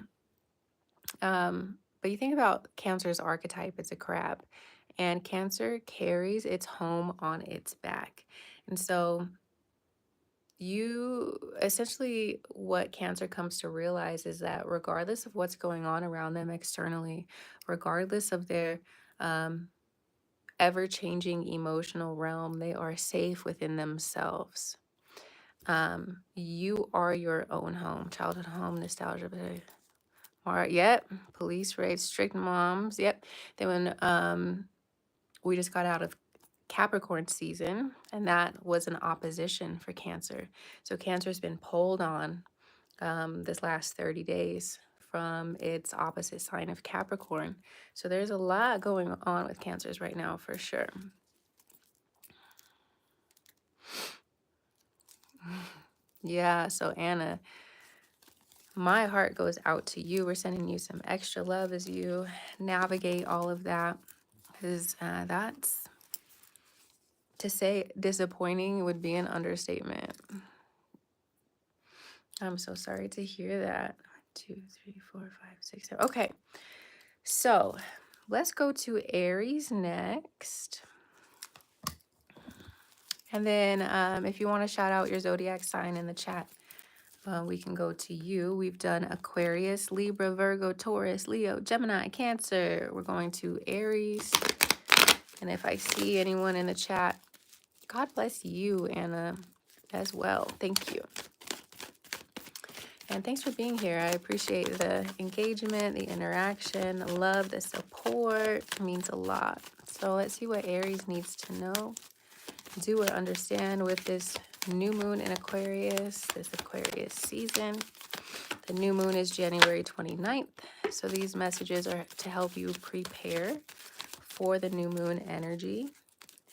But you think about Cancer's archetype, it's a crab, and Cancer carries its home on its back. And so you essentially, what Cancer comes to realize is that regardless of what's going on around them externally, regardless of their ever-changing emotional realm, they are safe within themselves. You are your own home. Childhood home, nostalgia. All right, yep. Police raids, strict moms. Yep. Then when we just got out of Capricorn season, and that was an opposition for Cancer. So Cancer's been pulled on this last 30 days from its opposite sign of Capricorn. So there's a lot going on with Cancers right now for sure. Yeah, so Anna, my heart goes out to you. We're sending you some extra love as you navigate all of that, because that's, to say disappointing would be an understatement. I'm so sorry to hear that. 2, 3, 4, 5, 6, 7. Okay, so let's go to Aries next. And then if you want to shout out your zodiac sign in the chat, we can go to you. We've done Aquarius, Libra, Virgo, Taurus, Leo, Gemini, Cancer. We're going to Aries. And if I see anyone in the chat, God bless you, Anna, as well. Thank you. And thanks for being here. I appreciate the engagement, the interaction, the love, the support. It means a lot. So let's see what Aries needs to know, do or understand with this new moon in Aquarius, this Aquarius season. The new moon is January 29th. So these messages are to help you prepare for the new moon energy,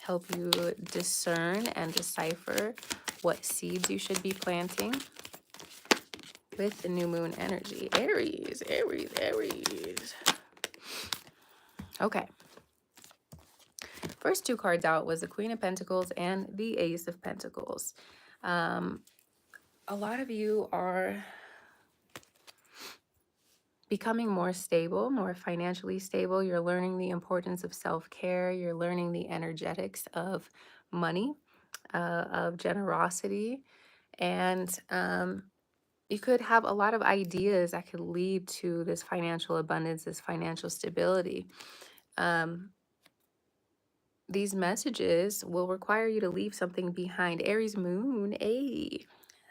help you discern and decipher what seeds you should be planting with the new moon energy. Aries, Aries, Aries. Okay. First two cards out was the Queen of Pentacles and the Ace of Pentacles. A lot of you are becoming more stable, more financially stable. You're learning the importance of self-care. You're learning the energetics of money, of generosity. And you could have a lot of ideas that could lead to this financial abundance, this financial stability. These messages will require you to leave something behind. Aries moon,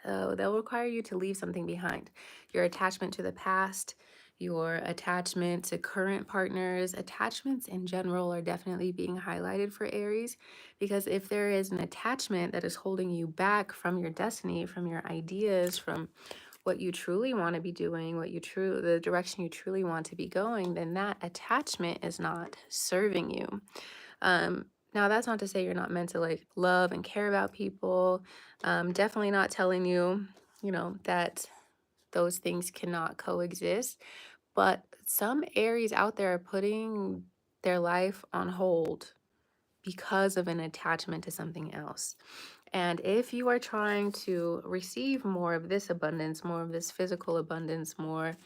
they'll require you to leave something behind. Your attachment to the past, your attachment to current partners, attachments in general are definitely being highlighted for Aries, because if there is an attachment that is holding you back from your destiny, from your ideas, from what you truly want to be doing, the direction you truly want to be going, then that attachment is not serving you. Now that's not to say you're not meant to like love and care about people. Definitely not telling you, that those things cannot coexist. But some Aries out there are putting their life on hold because of an attachment to something else. And if you are trying to receive more of this abundance, more of this physical abundance, more,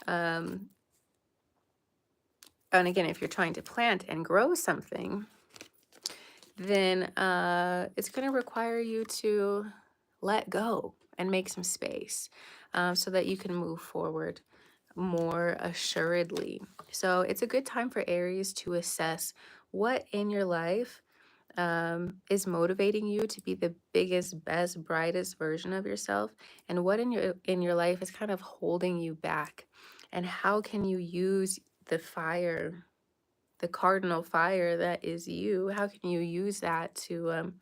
and again, if you're trying to plant and grow something, then it's going to require you to let go and make some space so that you can move forward more assuredly. So it's a good time for Aries to assess what in your life is motivating you to be the biggest, best, brightest version of yourself, and what in your life is kind of holding you back, and how can you use the fire, the cardinal fire that is you, how can you use that to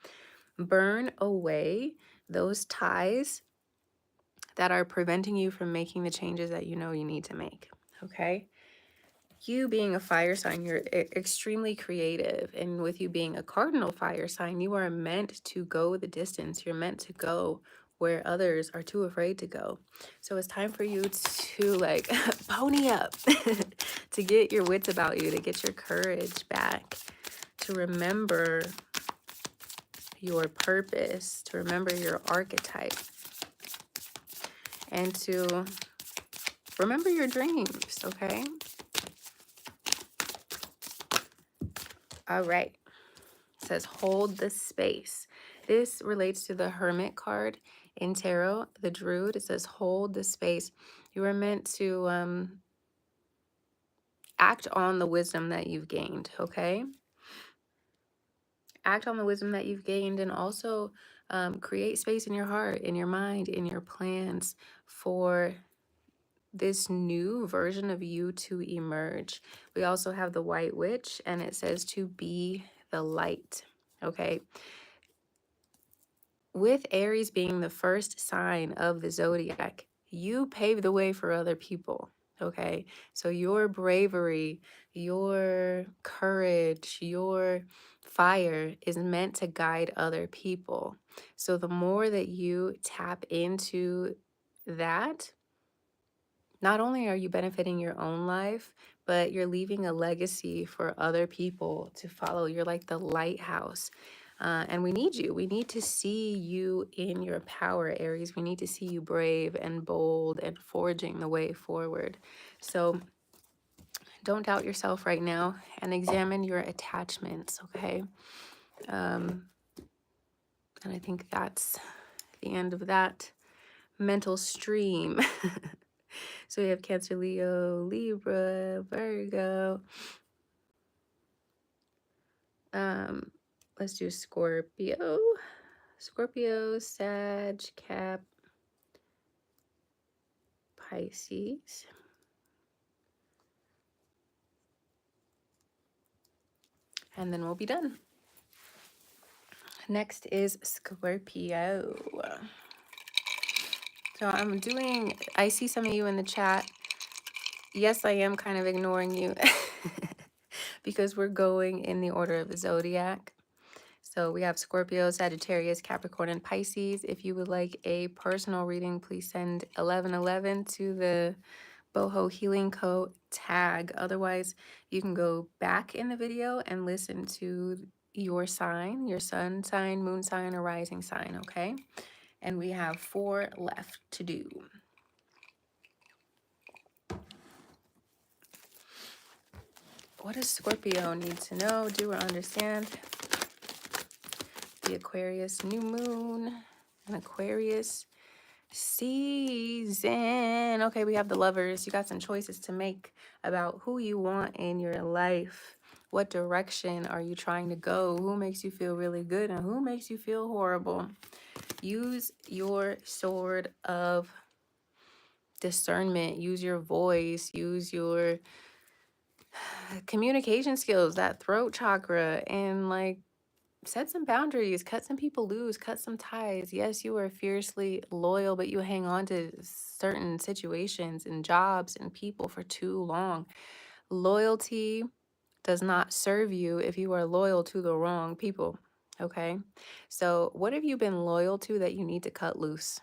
burn away those ties that are preventing you from making the changes that you know you need to make. Okay, you being a fire sign, you're extremely creative. And with you being a cardinal fire sign, you are meant to go the distance. You're meant to go where others are too afraid to go. So it's time for you to like pony up, to get your wits about you, to get your courage back, to remember your purpose, to remember your archetype, and to remember your dreams, okay? All right. It says hold the space. This relates to the Hermit card in Tarot, the Druid. It says hold the space. You are meant to act on the wisdom that you've gained, okay? Act on the wisdom that you've gained, and also create space in your heart, in your mind, in your plans for this new version of you to emerge. We also have the White Witch, and it says to be the light, okay? With Aries being the first sign of the zodiac, you pave the way for other people. Okay, so your bravery, your courage, your fire is meant to guide other people. So the more that you tap into that, not only are you benefiting your own life, but you're leaving a legacy for other people to follow. You're like the lighthouse. And we need you. We need to see you in your power, Aries. We need to see you brave and bold and forging the way forward. So don't doubt yourself right now and examine your attachments, okay? And I think that's the end of that mental stream. So we have Cancer, Leo, Libra, Virgo. Let's do Scorpio. Scorpio, Sag, Cap, Pisces. And then we'll be done. Next is Scorpio. So I see some of you in the chat. Yes, I am kind of ignoring you because we're going in the order of the zodiac. So we have Scorpio, Sagittarius, Capricorn, and Pisces. If you would like a personal reading, please send 1111 to the bohohealingco tag. Otherwise, you can go back in the video and listen to your sign, your sun sign, moon sign, or rising sign, okay? And we have 4 left to do. What does Scorpio need to know, do, or understand? The Aquarius new moon, and Aquarius season. Okay, we have the Lovers. You got some choices to make about who you want in your life. What direction are you trying to go? Who makes you feel really good and who makes you feel horrible? Use your sword of discernment. Use your voice. Use your communication skills, that throat chakra, and like set some boundaries, cut some people loose, cut some ties. Yes, you are fiercely loyal, but you hang on to certain situations and jobs and people for too long. Loyalty does not serve you if you are loyal to the wrong people. Okay. So, what have you been loyal to that you need to cut loose?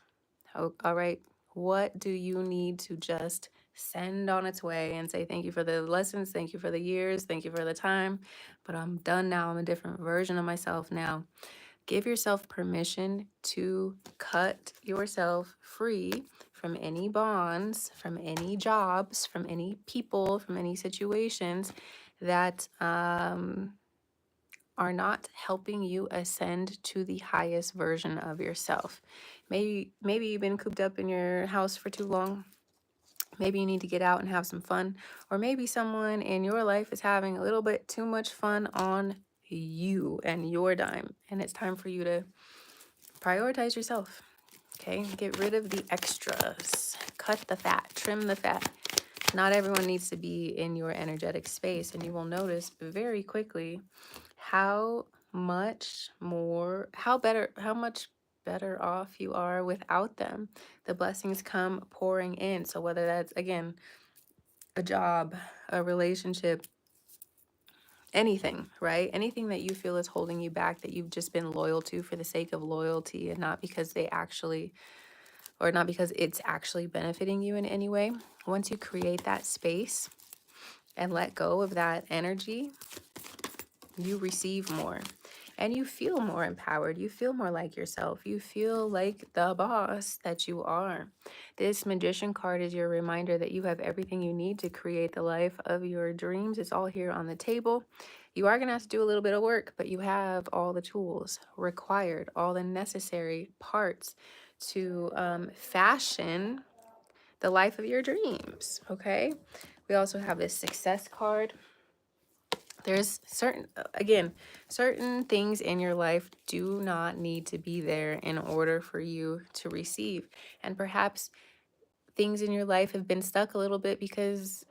All right. What do you need to just send on its way and say, thank you for the lessons, thank you for the years, thank you for the time, but I'm done now. I'm a different version of myself now. Give yourself permission to cut yourself free from any bonds, from any jobs, from any people, from any situations that are not helping you ascend to the highest version of yourself. Maybe you've been cooped up in your house for too long. Maybe you need to get out and have some fun. Or maybe someone in your life is having a little bit too much fun on you and your dime. And it's time for you to prioritize yourself. Okay, get rid of the extras, cut the fat, trim the fat. Not everyone needs to be in your energetic space, and you will notice very quickly how much better off you are without them. The blessings come pouring in. So whether that's, again, a job, a relationship, anything, right? Anything that you feel is holding you back, that you've just been loyal to for the sake of loyalty and not because not because it's actually benefiting you in any way. Once you create that space and let go of that energy, you receive more and you feel more empowered. You feel more like yourself. You feel like the boss that you are. This Magician card is your reminder that you have everything you need to create the life of your dreams. It's all here on the table. You are going to have to do a little bit of work, but you have all the tools required, all the necessary parts to fashion the life of your dreams. Okay. We also have this success card. There's certain things in your life do not need to be there in order for you to receive. And perhaps things in your life have been stuck a little bit because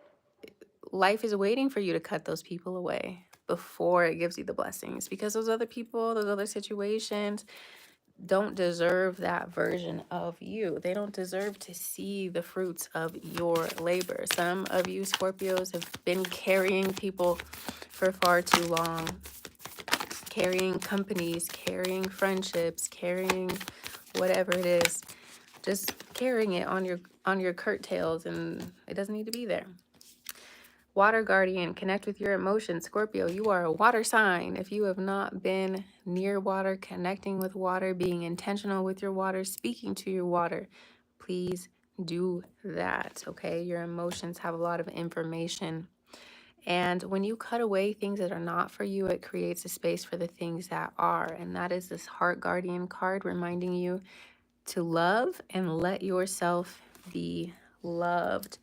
life is waiting for you to cut those people away before it gives you the blessings, because those other people, those other situations don't deserve that version of you. They don't deserve to see the fruits of your labor. Some of you Scorpios have been carrying people for far too long, carrying companies, carrying friendships, carrying whatever it is, just carrying it on your curtails, and it doesn't need to be there. Water guardian, connect with your emotions. Scorpio, you are a water sign. If you have not been near water, connecting with water, being intentional with your water, speaking to your water, please do that, okay? Your emotions have a lot of information. And when you cut away things that are not for you, it creates a space for the things that are. And that is this heart guardian card reminding you to love and let yourself be loved.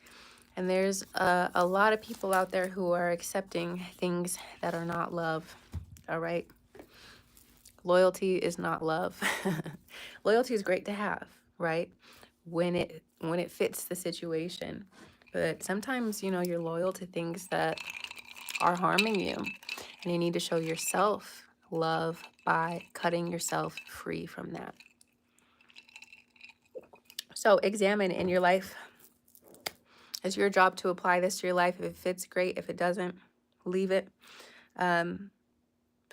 And there's a lot of people out there who are accepting things that are not love. All right. Loyalty is not love. Loyalty is great to have, right? When it fits the situation. But sometimes, you're loyal to things that are harming you. And you need to show yourself love by cutting yourself free from that. So examine in your life. It's your job to apply this to your life. If it fits, great. If it doesn't, leave it. But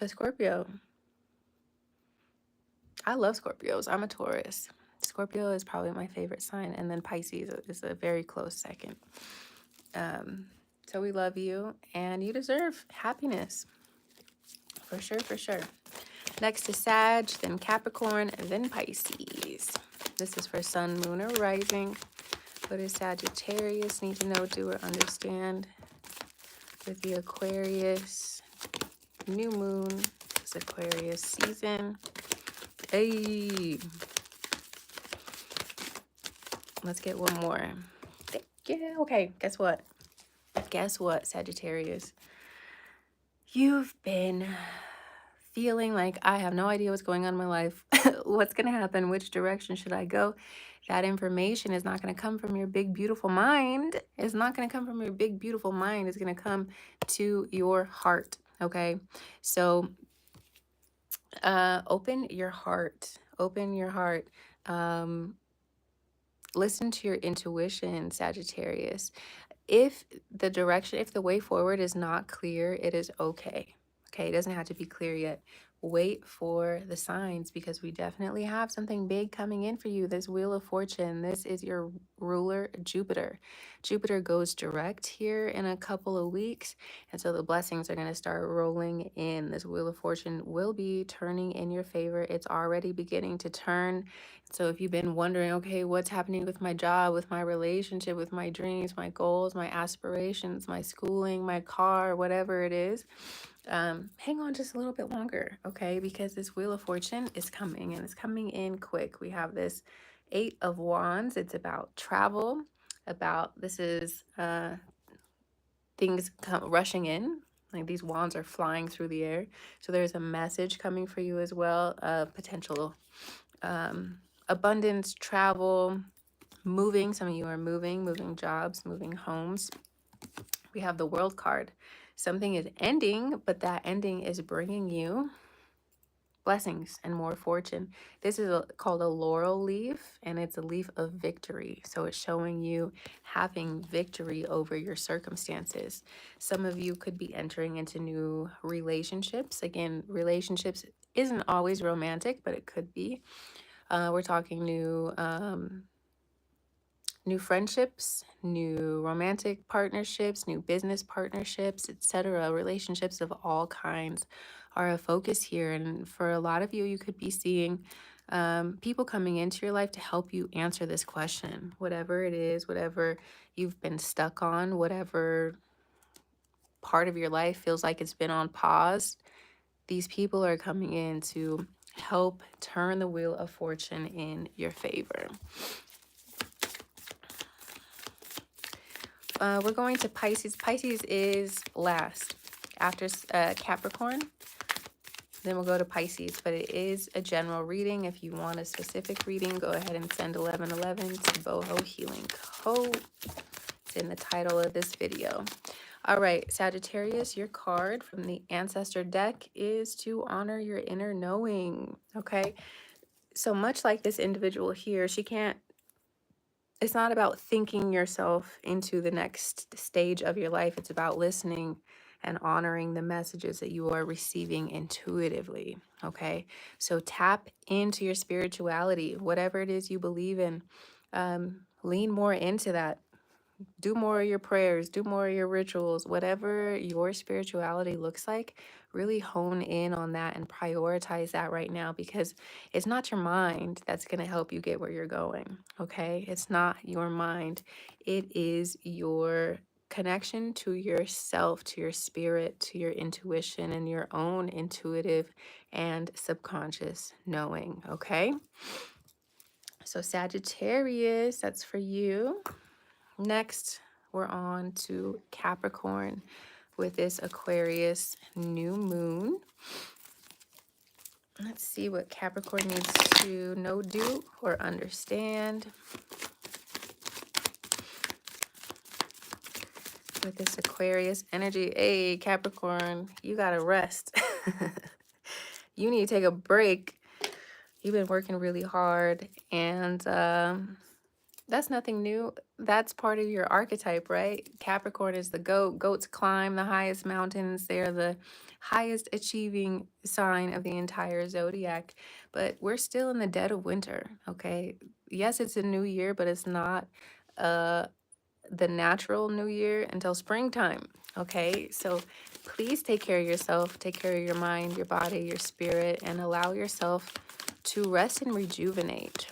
Scorpio, I love Scorpios. I'm a Taurus. Scorpio is probably my favorite sign. And then Pisces is a very close second. So we love you and you deserve happiness. For sure, for sure. Next is Sag, then Capricorn, then Pisces. This is for Sun, Moon, or Rising. What does Sagittarius need to know, do, or understand? With the Aquarius, new moon, it's Aquarius season. Hey, let's get one more. Yeah, okay, guess what? Sagittarius? You've been feeling like, I have no idea what's going on in my life. What's going to happen? Which direction should I go? That information is not going to come from your big, beautiful mind. It's not going to come from your big, beautiful mind. It's going to come to your heart. Okay. So, open your heart. Open your heart. Listen to your intuition, Sagittarius. If the way forward is not clear, it is okay. Okay, it doesn't have to be clear yet. Wait for the signs, because we definitely have something big coming in for you. This Wheel of Fortune, this is your ruler, Jupiter. Jupiter goes direct here in a couple of weeks, and so the blessings are going to start rolling in. This Wheel of Fortune will be turning in your favor. It's already beginning to turn. So if you've been wondering, okay, what's happening with my job, with my relationship, with my dreams, my goals, my aspirations, my schooling, my car, whatever it is, hang on just a little bit longer, okay? Because this Wheel of Fortune is coming, and it's coming in quick. We have this Eight of Wands. It's about travel, this is things rushing in. Like these wands are flying through the air. So there's a message coming for you as well, potential abundance, travel, moving. Some of you are moving jobs, moving homes. We have the World card. Something is ending, but that ending is bringing you blessings and more fortune. This is called a laurel leaf, and it's a leaf of victory. So it's showing you having victory over your circumstances. Some of you could be entering into new relationships. Again, relationships isn't always romantic, but it could be. We're talking new friendships, new romantic partnerships, new business partnerships, etc. Relationships of all kinds are a focus here. And for a lot of you, you could be seeing people coming into your life to help you answer this question, whatever it is, whatever you've been stuck on, whatever part of your life feels like it's been on pause. These people are coming in to help turn the wheel of fortune in your favor. We're going to Pisces. Pisces is last after Capricorn. Then we'll go to Pisces, but it is a general reading. If you want a specific reading, go ahead and send 1111 to bohohealingco. It's in the title of this video. All right, Sagittarius, your card from the Ancestor deck is to honor your inner knowing, okay? So much like this individual here, it's not about thinking yourself into the next stage of your life. It's about listening and honoring the messages that you are receiving intuitively. Okay. So tap into your spirituality, whatever it is you believe in. Lean more into that. Do more of your prayers, do more of your rituals, whatever your spirituality looks like, really hone in on that and prioritize that right now, because it's not your mind that's going to help you get where you're going. Okay. It's not your mind. It is your connection to yourself, to your spirit, to your intuition, and your own intuitive and subconscious knowing. Okay. So, Sagittarius, that's for you. Next, we're on to Capricorn with this Aquarius new moon. Let's see what Capricorn needs to know, do, or understand with this Aquarius energy. Hey, Capricorn, you gotta rest. You need to take a break. You've been working really hard, and that's nothing new. That's part of your archetype, right? Capricorn is the goat. Goats climb the highest mountains. They're the highest achieving sign of the entire zodiac. But we're still in the dead of winter, okay? Yes, it's a new year, but it's not the natural new year until springtime, okay? So please take care of yourself, take care of your mind, your body, your spirit, and allow yourself to rest and rejuvenate.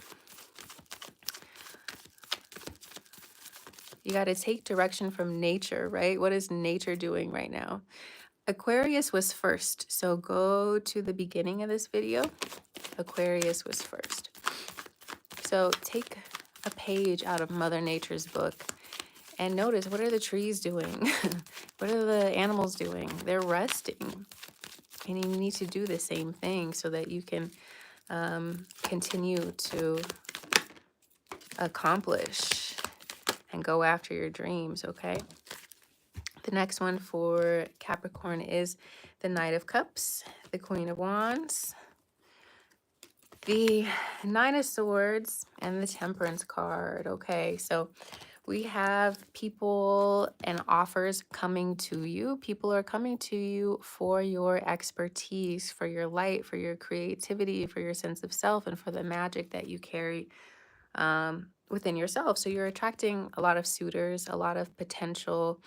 You got to take direction from nature, right? What is nature doing right now? Aquarius was first. So go to the beginning of this video. Aquarius was first. So take a page out of Mother Nature's book and notice, what are the trees doing? What are the animals doing? They're resting. And you need to do the same thing so that you can continue to accomplish and go after your dreams, okay? The next one for Capricorn is the Knight of Cups, the Queen of Wands, the Nine of Swords, and the Temperance card. Okay, so we have people and offers coming to you. People are coming to you for your expertise, for your light, for your creativity, for your sense of self, and for the magic that you carry within yourself. So you're attracting a lot of suitors, a lot of potential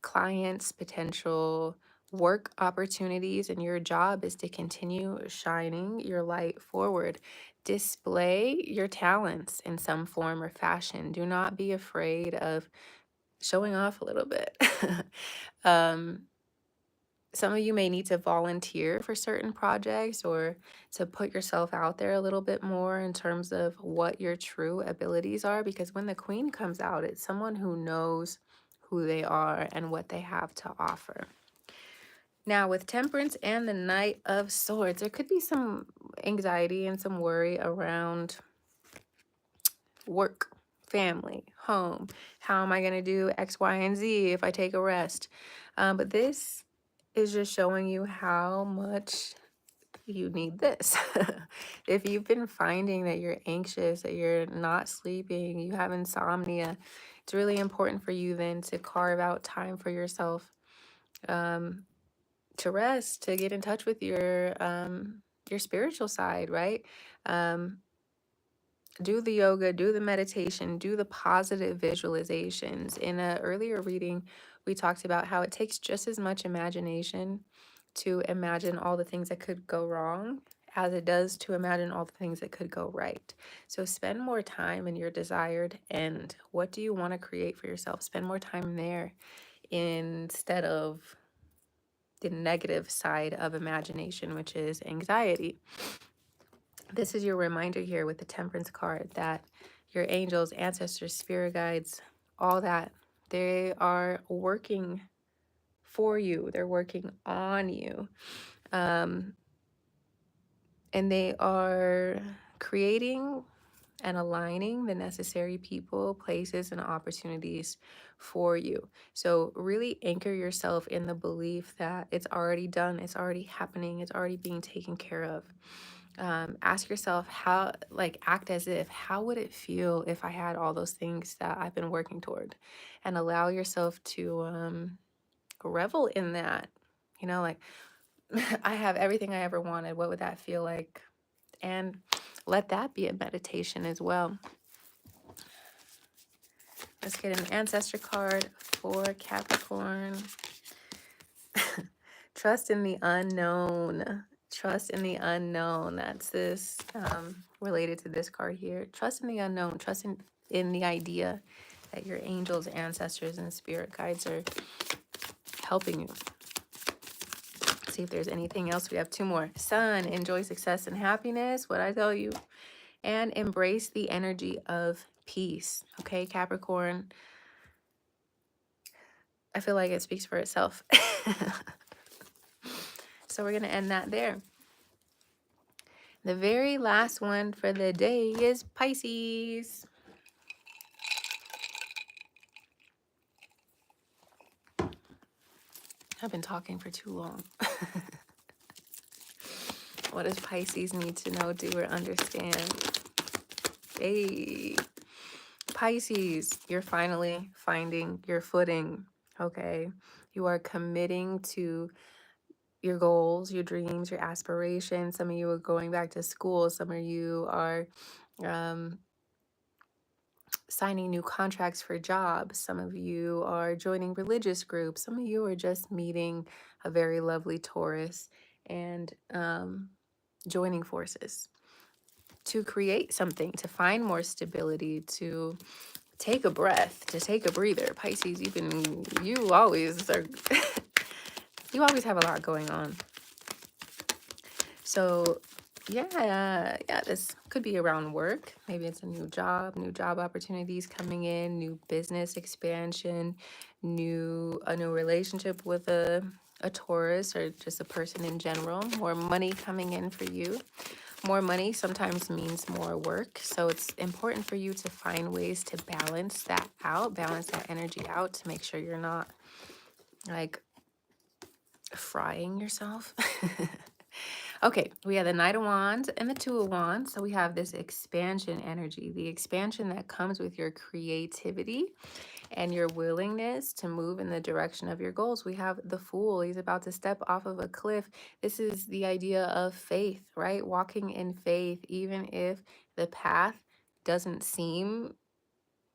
clients, potential work opportunities, and your job is to continue shining your light forward. display your talents in some form or fashion. Do not be afraid of showing off a little bit. um, some of you may need to volunteer for certain projects or to put yourself out there a little bit more in terms of what your true abilities are, because when the queen comes out, it's someone who knows who they are and what they have to offer. Now, with Temperance and the Knight of Swords, there could be some anxiety and some worry around work, family, home. How am I going to do X, Y, and Z if I take a rest? But this is just showing you how much you need this. If you've been finding that you're anxious, that you're not sleeping, you have insomnia, it's really important for you then to carve out time for yourself, to rest, to get in touch with your spiritual side, right? Um, do the yoga, do the meditation, do the positive visualizations. In an earlier reading, we talked about how it takes just as much imagination to imagine all the things that could go wrong as it does to imagine all the things that could go right. So spend more time in your desired end. What do you want to create for yourself? Spend more time there instead of the negative side of imagination, which is anxiety. This is your reminder here with the Temperance card that your angels, ancestors, spirit guides, all that, they are working for you. They're working on you. And they are creating and aligning the necessary people, places, and opportunities for you. So really anchor yourself in the belief that it's already done, it's already happening, it's already being taken care of. Ask yourself how, like, act as if, how would it feel if I had all those things that I've been working toward? And allow yourself to revel in that. You know, like, I have everything I ever wanted. What would that feel like? And let that be a meditation as well. Let's get an ancestor card for Capricorn. Trust in the unknown. Trust in the unknown. That's this related to this card here. Trust in the unknown. Trust in the idea that your angels, ancestors, and spirit guides are helping you. See if there's anything else. We have two more. Sun, enjoy success and happiness. What I tell you. And embrace the energy of peace. Okay, Capricorn. I feel like it speaks for itself. So we're going to end that there. The very last one for the day is Pisces. I've been talking for too long. What does Pisces need to know, do, or understand? Hey, Pisces, you're finally finding your footing, okay? You are committing to your goals, your dreams, your aspirations. Some of you are going back to school. Some of you are signing new contracts for jobs. Some of you are joining religious groups. Some of you are just meeting a very lovely Taurus and joining forces to create something, to find more stability, to take a breath, to take a breather. Pisces, you always are, you always have a lot going on. So yeah, this could be around work. Maybe it's a new job opportunities coming in, new business expansion, a new relationship with a Taurus or just a person in general, more money coming in for you. More money sometimes means more work. So it's important for you to find ways to balance that out, balance that energy out to make sure you're not like frying yourself. Okay, we have the Knight of Wands and the Two of Wands. So we have this expansion energy, the expansion that comes with your creativity and your willingness to move in the direction of your goals. We have the Fool. He's about to step off of a cliff. This is the idea of faith, right? Walking in faith, even if the path doesn't seem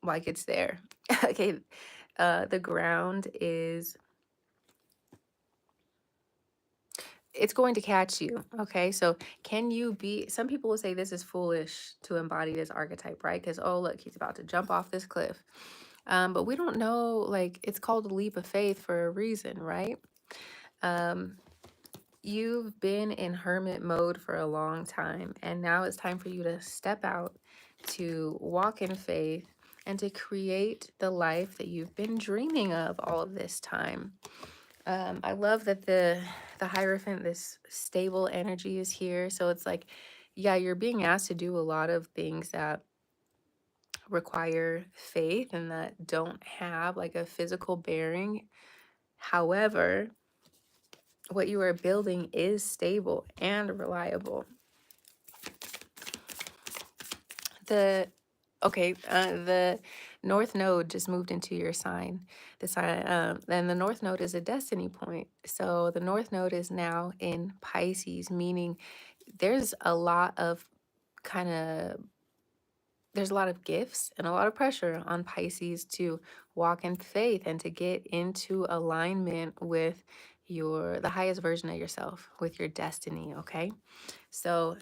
like it's there. Okay, the ground is it's going to catch you. Okay. So can you be, some people will say this is foolish to embody this archetype, right? Because, oh, look, he's about to jump off this cliff. But we don't know, like, it's called a leap of faith for a reason, right? Um, you've been in hermit mode for a long time, and now it's time for you to step out, to walk in faith, and to create the life that you've been dreaming of all of this time. I love that the Hierophant, this stable energy, is here. So it's like, yeah, you're being asked to do a lot of things that require faith and that don't have like a physical bearing. However, what you are building is stable and reliable. The North Node just moved into your sign. The sign, and the North Node is a destiny point. So the North Node is now in Pisces, meaning there's a lot of kind of there's a lot of gifts and a lot of pressure on Pisces to walk in faith and to get into alignment with the highest version of yourself, with your destiny. Okay, so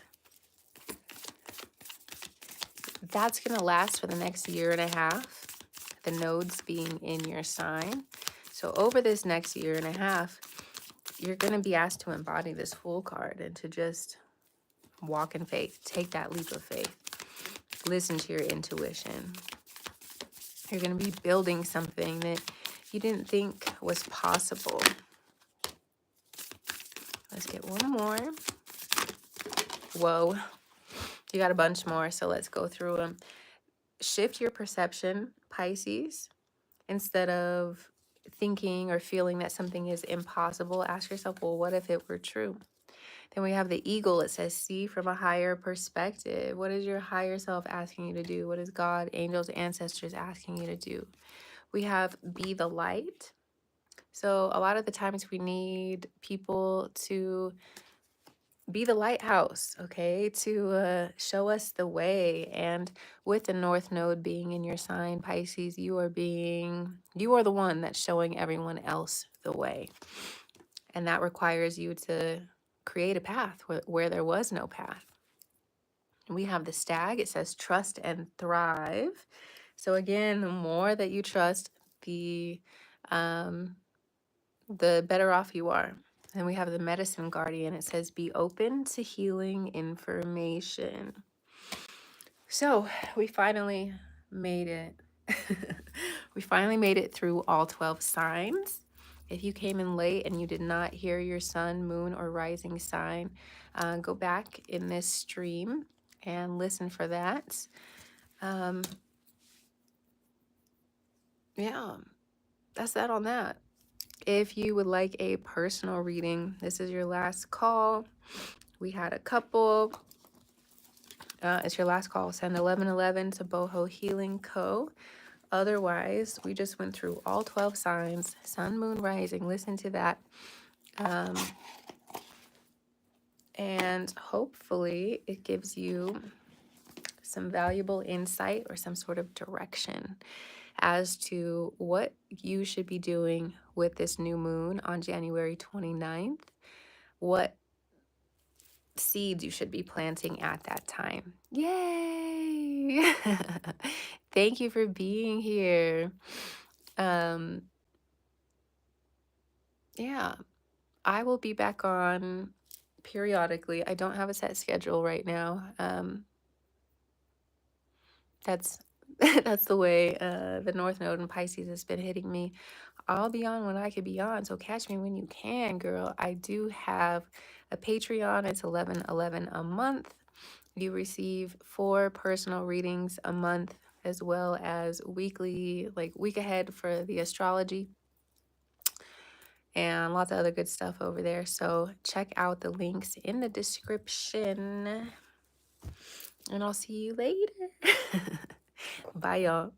that's going to last for the next year and a half, the nodes being in your sign. So over this next year and a half, you're going to be asked to embody this Fool card and to just walk in faith, take that leap of faith, listen to your intuition. You're going to be building something that you didn't think was possible. Let's get one more. Whoa, you got a bunch more, so let's go through them. Shift your perception, Pisces. Instead of thinking or feeling that something is impossible, ask yourself, well, what if it were true? Then we have the eagle. It says, see from a higher perspective. What is your higher self asking you to do? What is God, angels, ancestors asking you to do? We have be the light. So a lot of the times we need people to be the lighthouse, okay, to show us the way. And with the North Node being in your sign, Pisces, you are the one that's showing everyone else the way. And that requires you to create a path where there was no path. We have the stag. It says trust and thrive. So again, the more that you trust, the better off you are. And we have the medicine guardian. It says be open to healing information. So we finally made it. We finally made it through all 12 signs. If you came in late and you did not hear your sun, moon, or rising sign, go back in this stream and listen for that. Yeah, that's that on that. If you would like a personal reading, this is your last call. We had a couple. It's your last call. Send 1111 to bohohealingco. Otherwise, we just went through all 12 signs, sun, moon, rising. Listen to that. And hopefully it gives you some valuable insight or some sort of direction as to what you should be doing with this new moon on January 29th, what seeds you should be planting at that time. Yay! Thank you for being here. Yeah, I will be back on periodically. I don't have a set schedule right now. That's that's the way the North Node in Pisces has been hitting me. I'll be on when I could be on, so catch me when you can, girl. I do have a Patreon. It's $11.11 a month. You receive 4 personal readings a month, as well as weekly, like week ahead for the astrology, and lots of other good stuff over there. So check out the links in the description, and I'll see you later. Bye, y'all.